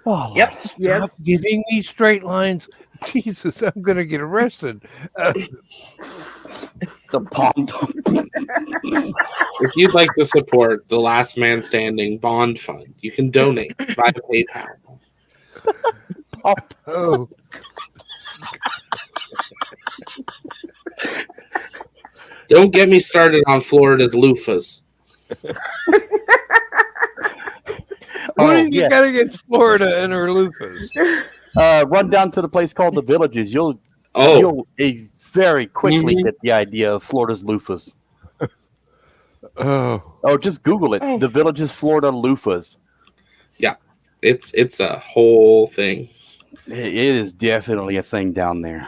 Oh, Yep. Stop Yes. giving me straight lines. Jesus, I'm going to get arrested. the pom. If you'd like to support the Last Man Standing Bond Fund, you can donate via PayPal. Oh, Don't get me started on Florida's loofahs. What have you got against Florida and her loofahs? Run down to the place called the Villages. You'll very quickly get the idea of Florida's loofahs. Oh, just Google it. The Villages, Florida loofahs. Yeah, it's a whole thing. It is definitely a thing down there.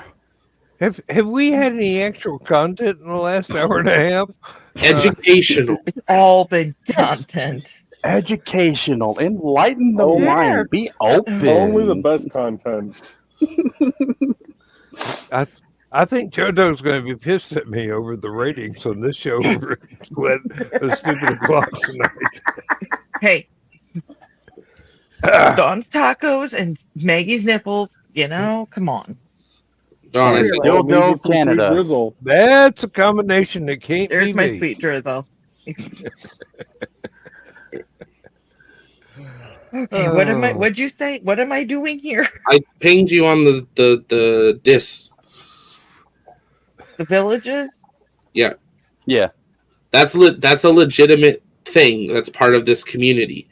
Have we had any actual content in the last hour and a half? Educational. It's all been content. Educational. Enlighten the mind. Be open. Only the best content. I think JoJo's going to be pissed at me over the ratings on this show over a stupid o'clock tonight. Hey. Dawn's tacos and Maggie's nipples, come on. Dawn, I said, Dildo Canada. That's a combination that can't There's be my beat. sweet drizzle. Okay, what'd you say? What am I doing here? I pinged you on the dis. The Villages? Yeah. Yeah. That's a legitimate thing that's part of this community.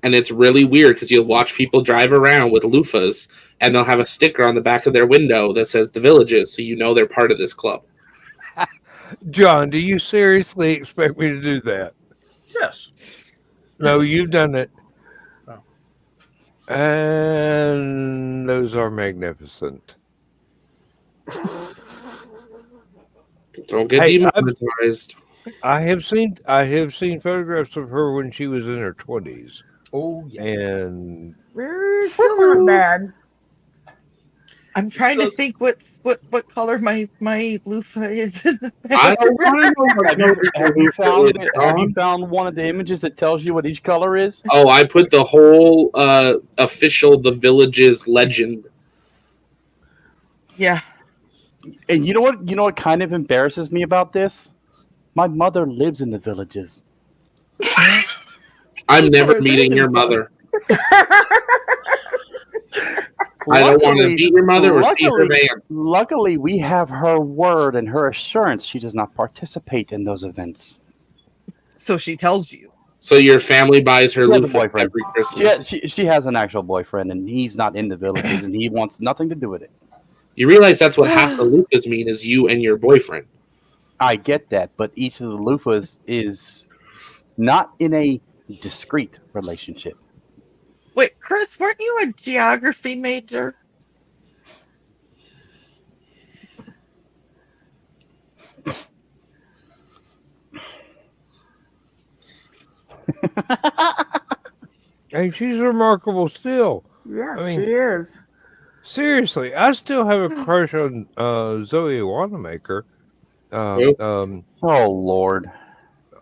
And it's really weird because you'll watch people drive around with loofahs and they'll have a sticker on the back of their window that says the Villages, so you know they're part of this club. John, do you seriously expect me to do that? Yes. No, you've done it. Oh. And those are magnificent. Don't get demonetized. I have seen photographs of her when she was in her 20s. Oh, yeah. And still not bad. I'm trying to think what color my loofah is in the back. I don't want to know. Have you found one of the images that tells you what each color is? Oh, I put the whole official The Villages legend. Yeah. And you know what? You know what kind of embarrasses me about this? My mother lives in the Villages. I'm never meeting your mother. I don't want to meet your mother or see her van. Luckily, we have her word and her assurance she does not participate in those events. So she tells you. So your family buys her loofah every Christmas. She has an actual boyfriend, and he's not in the Villages, and he wants nothing to do with it. You realize that's what half the loofahs mean is you and your boyfriend. I get that, but each of the loofahs is not in a discreet relationship. Wait, Chris, weren't you a geography major? Hey, she's remarkable still. Yeah, I mean, she is. Seriously, I still have a crush on Zoe Wanamaker. Oh, Lord.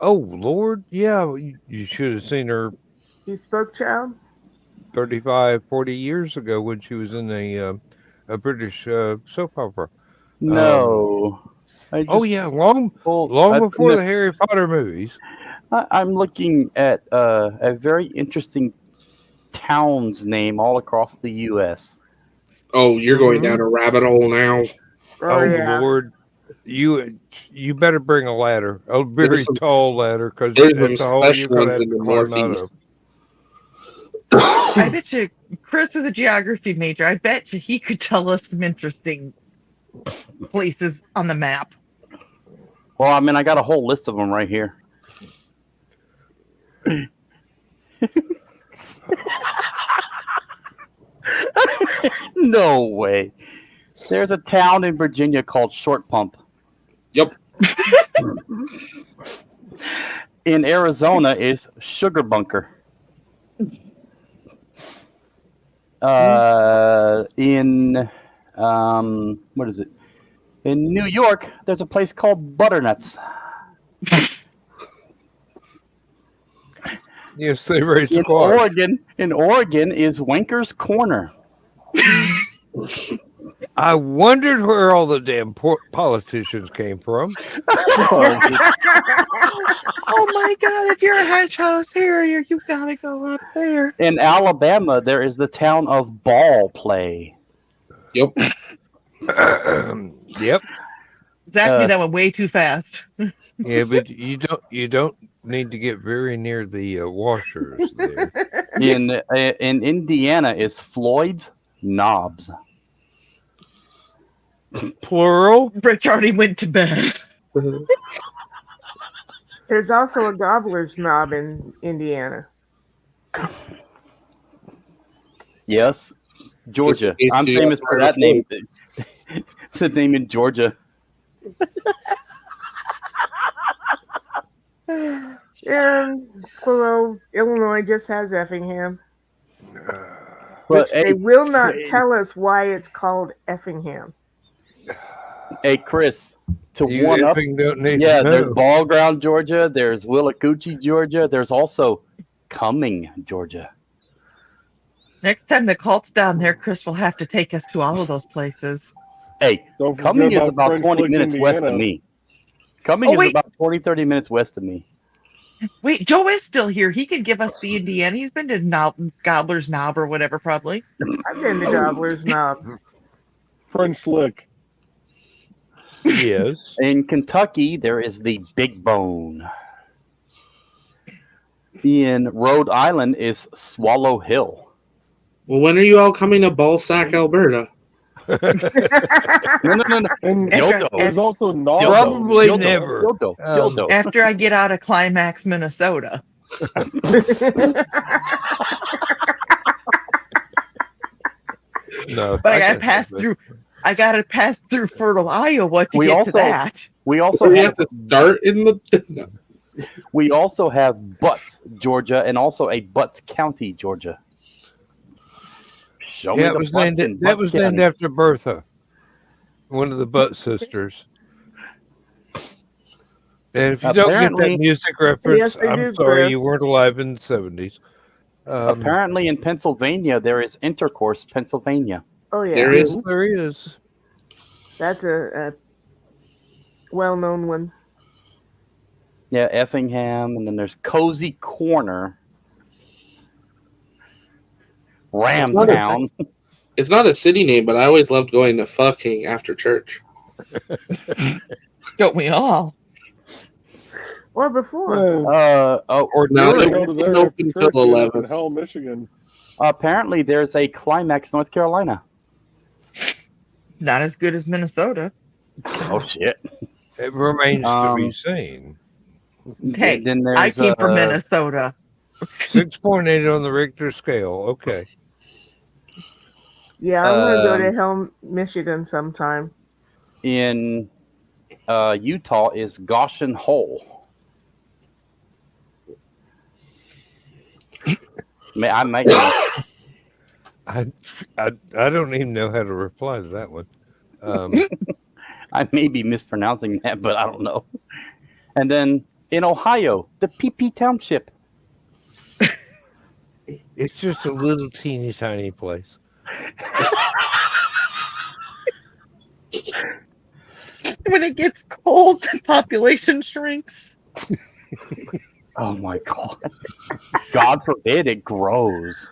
Oh, Lord? Yeah, you should have seen her. You spoke, child? 35, 40 years ago when she was in a British soap opera. No. Long before the Harry Potter movies. I'm looking at a very interesting town's name all across the U.S. Oh, you're going down a rabbit hole now. Oh yeah. Lord. You better bring a ladder, a very tall ladder, because there's some special ones in the Northeast. I bet you Chris was a geography major. I bet you he could tell us some interesting places on the map. Well, I mean, I got a whole list of them right here. No way. There's a town in Virginia called Short Pump. Yep. In Arizona is Sugar Bunker. In what is it? In New York, there's a place called Butternuts. Yes, they raise squash. In Oregon is Winker's Corner. I wondered where all the damn politicians came from. Oh my God! If you're a hedgehog harrier, you gotta go up there. In Alabama, there is the town of Ball Play. Yep. Yep. Zach did that one way too fast. Yeah, but you don't need to get very near the washers there. In Indiana is Floyd's Knobs. Plural? Rich already went to bed. There's also a gobbler's knob in Indiana. Yes, Georgia. Just- I'm famous for that name. The name in Georgia. Plural, Illinois just has Effingham. But They will not tell us why it's called Effingham. hey, Chris, to You one up, effing don't need yeah, to there's know. Ball Ground, Georgia. There's Willacoochee, Georgia. There's also Cumming, Georgia. Next time the cult's down there, Chris will have to take us to all of those places. Hey, Don't forget Cumming is about French 20 Lick, minutes west of Indiana. me. Cumming is wait. about 20, 30 minutes west of me. Wait, Joe is still here. He can give us the Indiana. He's been to Gobbler's Knob or whatever, probably. I've been to Gobbler's Knob. French Lick. Yes. In Kentucky, there is the Big Bone. In Rhode Island is Swallow Hill. Well, when are you all coming to Ballsack, Alberta? No. And Dildo. there's also Knob. Dildo. Probably Dildo. never. Dildo. After I get out of Climax, Minnesota. No. But I gotta can pass think of through. I gotta pass through Fertile, Iowa to We get also- to that. We also So we have have to start in the. No. we also have Butts, Georgia, and also a Butts County, Georgia. Show it. me Yeah, the it was Butts in named, that Butts was named County. after Bertha, one of the Butt sisters. And if you don't get Apparently- that music reference, Yes, I I'm do, sorry Chris. you weren't alive in the 70s. Apparently, in Pennsylvania, there is Intercourse, Pennsylvania. Oh, yeah. There Yes, is. there is. That's a well-known one. Yeah, Effingham, and then there's Cozy Corner, Ramtown. It's not a city name, but I always loved going to fucking after church. Don't we all? Or before. Or No, during. Go to It there open after till church in 11. Hell, Michigan. Apparently, there's a Climax, North Carolina. Not as good as Minnesota. Oh shit! It remains to be Um, seen. Hey, then there's, I came from Minnesota. 6.8 on the Richter scale. Okay. Yeah, I'm going to go to Um, Hell, Michigan sometime. In Utah is Goshen Hole. I might. I don't even know how to reply to that one. I may be mispronouncing that, but I don't know. And then in Ohio, the PP Township. It's just a little teeny tiny place. When it gets cold, the population shrinks. Oh my god! God forbid it grows.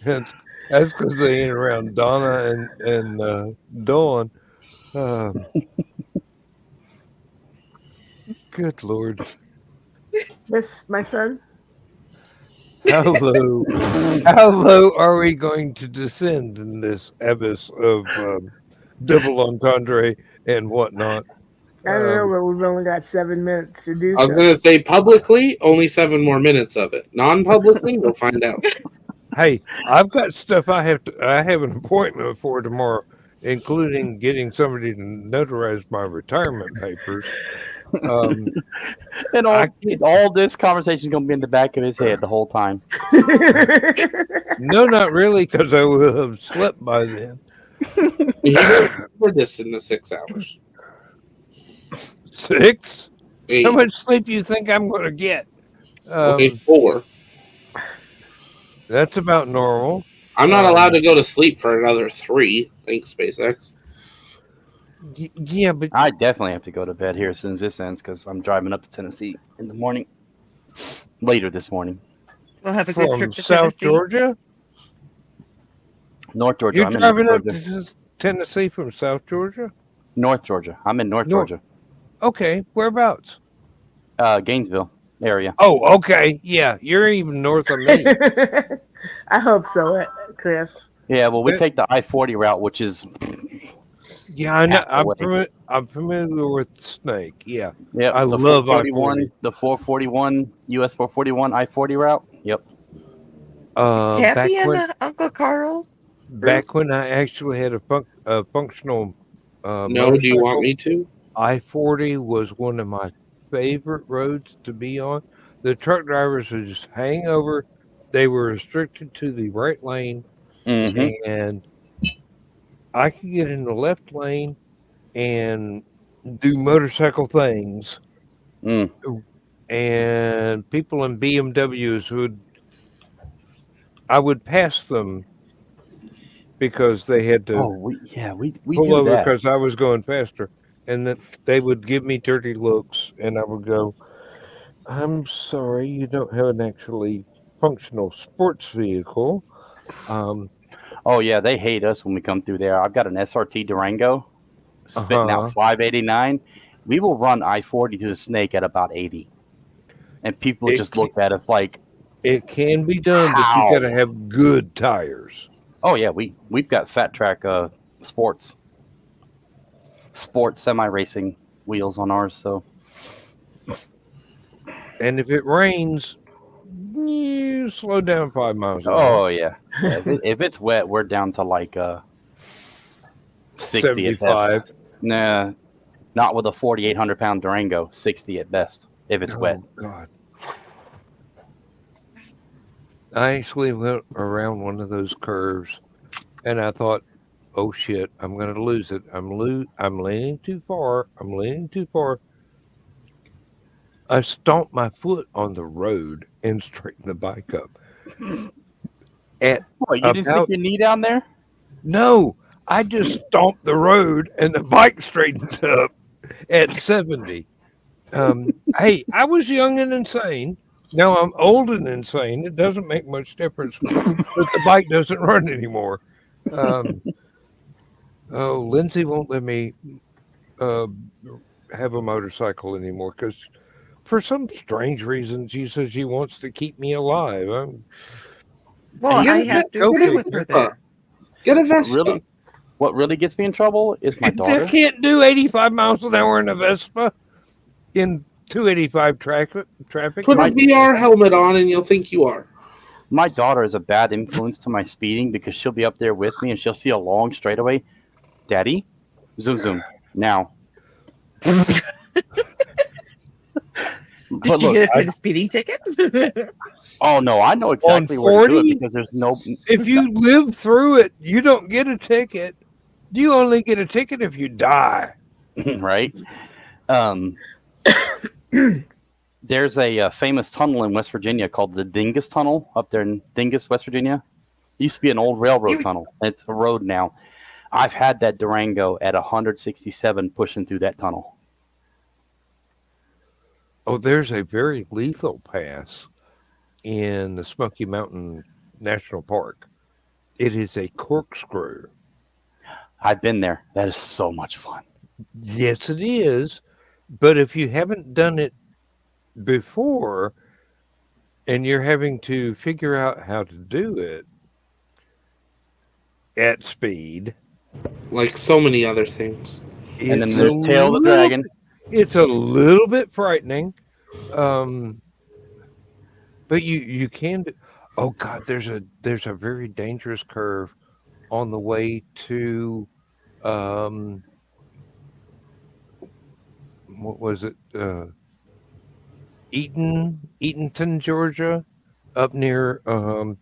That's because they ain't around Donna and Dawn. Good Lord. Yes, my son. How low are we going to descend in this abyss of double entendre and whatnot? I don't know, but we've only got 7 minutes to do I was so. going to say publicly, only 7 more minutes of it. Non-publicly, we'll find out. Hey, I've got stuff I have an appointment for tomorrow, including getting somebody to notarize my retirement papers. And all this conversation is going to be in the back of his head the whole time. No, not really, because I will have slept by then. You don't for this in the 6 hours. 6? 8. How much sleep do you think I'm going to get? Okay, 4. That's about normal. I'm not allowed to go to sleep for another 3. Thanks, SpaceX. Yeah, but I definitely have to go to bed here as soon as this ends because I'm driving up to Tennessee in the morning. Later this morning. We'll have a good from trip to South Tennessee. Georgia? North Georgia. You're I'm in driving North up Georgia. to Tennessee from South Georgia? North Georgia. I'm in North Georgia. Okay, whereabouts? Gainesville area. Oh, okay. Yeah, you're even north of me. I hope so, Chris. Yeah, well, we take the I-40 route, which is Yeah, I know. half the way. I'm familiar with Snake. Yeah, Yep, I the love 441, I-40. the 441, US 441, I-40 route. Yep. Back Happy in when the Uncle Carl's? back when I actually had a functional No, do you want motorcycle, me to? I-40 was one of my favorite roads to be on. The truck drivers would just hang over. They were restricted to the right lane, Mm-hmm. and I could get in the left lane and do motorcycle things. Mm. And people in BMWs I would pass them because they had to Oh, we pull do over that. because I was going faster. And then they would give me dirty looks, and I would go, I'm sorry, you don't have an actually functional sports vehicle. Oh yeah, they hate us when we come through there. I've got an SRT Durango spitting out 589. We will run I-40 to the Snake at about 80, and people just look at us like, it can be done, but you got to have good tires. Oh yeah, we've got Fat Track sports semi-racing wheels on ours. So, and if it rains, you slow down 5 miles an hour. Oh yeah, if it's wet, we're down to like 60 at best. Nah, not with a 4,800-pound Durango. 60 at best if it's wet. God. I actually went around one of those curves, and I thought, "Oh shit, I'm going to lose it. I'm leaning too far. I'm leaning too far." I stomped my foot on the road and straightened the bike up. What, you didn't stick your knee down there? No, I just stomped the road, and the bike straightened up at 70. Hey, I was young and insane. Now I'm old and insane. It doesn't make much difference, but the bike doesn't run anymore. Lindsay won't let me have a motorcycle anymore because for some strange reason she says she wants to keep me alive. I have to agree with her there. Get a Vespa. What really gets me in trouble is my daughter. I can't do 85 miles an hour in a Vespa in 285 traffic. Put a VR helmet on and you'll think you are. My daughter is a bad influence to my speeding because she'll be up there with me and she'll see a long straightaway. Daddy, zoom, zoom. Now. Did you get a speeding ticket? Oh, no, I know exactly where to do it because there's no... If you live through it, you don't get a ticket. You only get a ticket if you die. Right? There's a famous tunnel in West Virginia called the Dingus Tunnel up there in Dingus, West Virginia. It used to be an old railroad tunnel. It's a road now. I've had that Durango at 167 pushing through that tunnel. Oh, there's a very lethal pass in the Smoky Mountain National Park. It is a corkscrew. I've been there. That is so much fun. Yes, it is. But if you haven't done it before and you're having to figure out how to do it at speed, like so many other things, and then there's Tail of the Dragon. It's a little bit frightening, but you can do. Oh God, there's a very dangerous curve on the way to what was it? Eatonton, Georgia, up near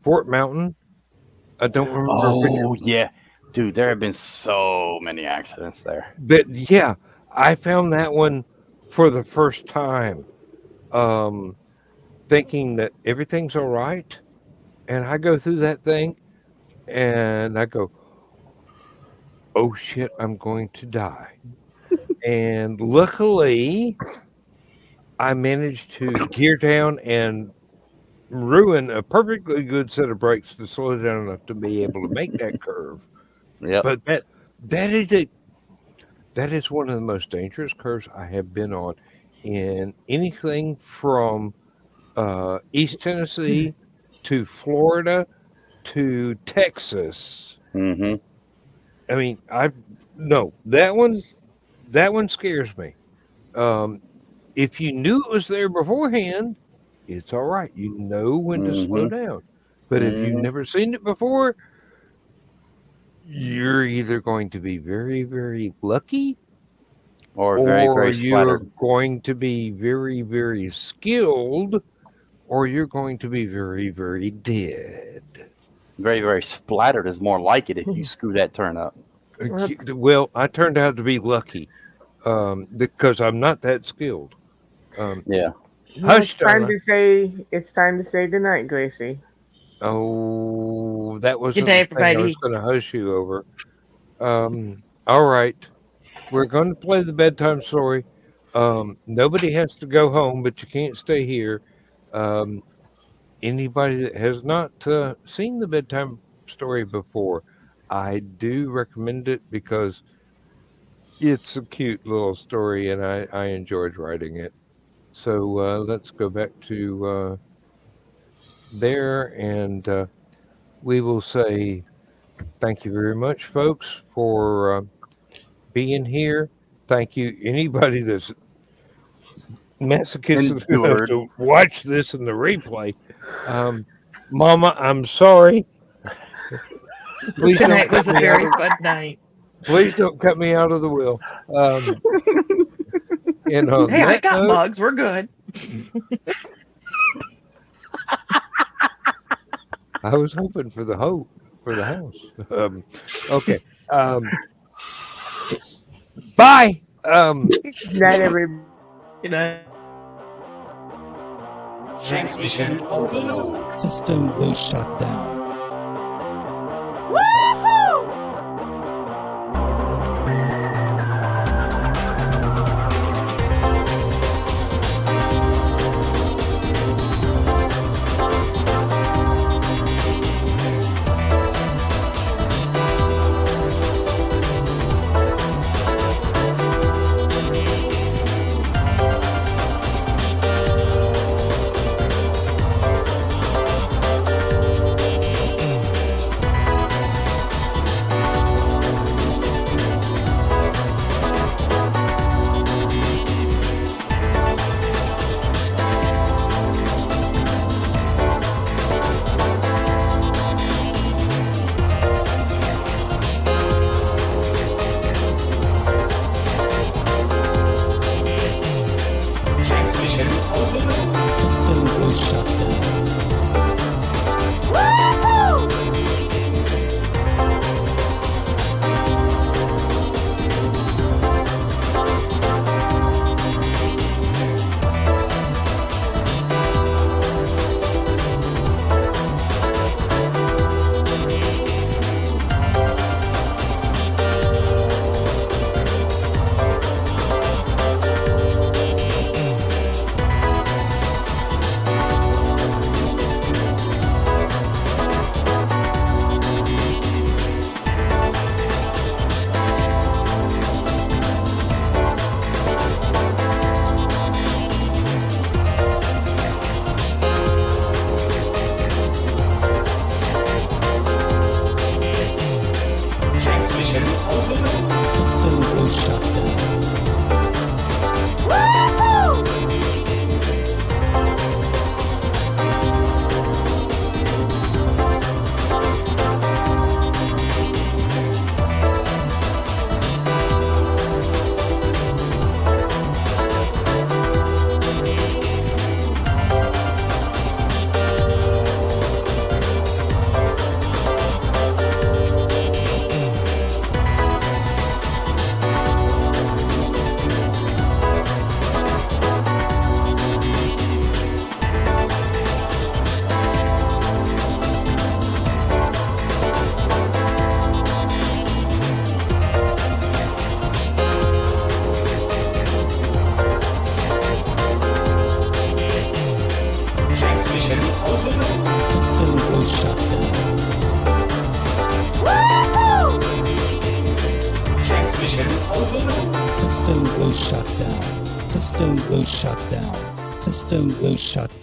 Fort Mountain. I don't remember. Oh yeah, dude, there have been so many accidents there. Yeah, I found that one for the first time, thinking that everything's all right, and I go through that thing, and I go, "Oh shit, I'm going to die." And luckily, I managed to gear down and ruin a perfectly good set of brakes to slow down enough to be able to make that curve. Yeah. But that is That is one of the most dangerous curves I have been on in anything from East Tennessee to Florida to Texas. Mm-hmm. I mean, that one scares me. If you knew it was there beforehand, it's all right. You know when to slow down. But if you've never seen it before, you're either going to be very, very lucky, or very, very you're splattered. going to be very, very skilled, or you're going to be very, very dead. Very, very splattered is more like it if you screw that turn up. Well, I turned out to be lucky because I'm not that skilled. Yeah. Well, it's time to say goodnight, Gracie. Oh, that was Good day, everybody. I was going to hush you over. All right. We're going to play the bedtime story. Nobody has to go home, but you can't stay here. Anybody that has not seen the bedtime story before, I do recommend it because it's a cute little story and I enjoyed writing it. So let's go back to there and we will say thank you very much, folks, for being here. Thank you. Anybody that's masochistic enough to watch this in the replay. Mama, I'm sorry. Tonight was a very fun night. Please don't cut me out of the will. Hey, I got bugs. We're good. I was hoping for the house. Okay. Bye. Good night, everybody. Good night. Transmission overload. System will shut down. System will shut down. System will shut down.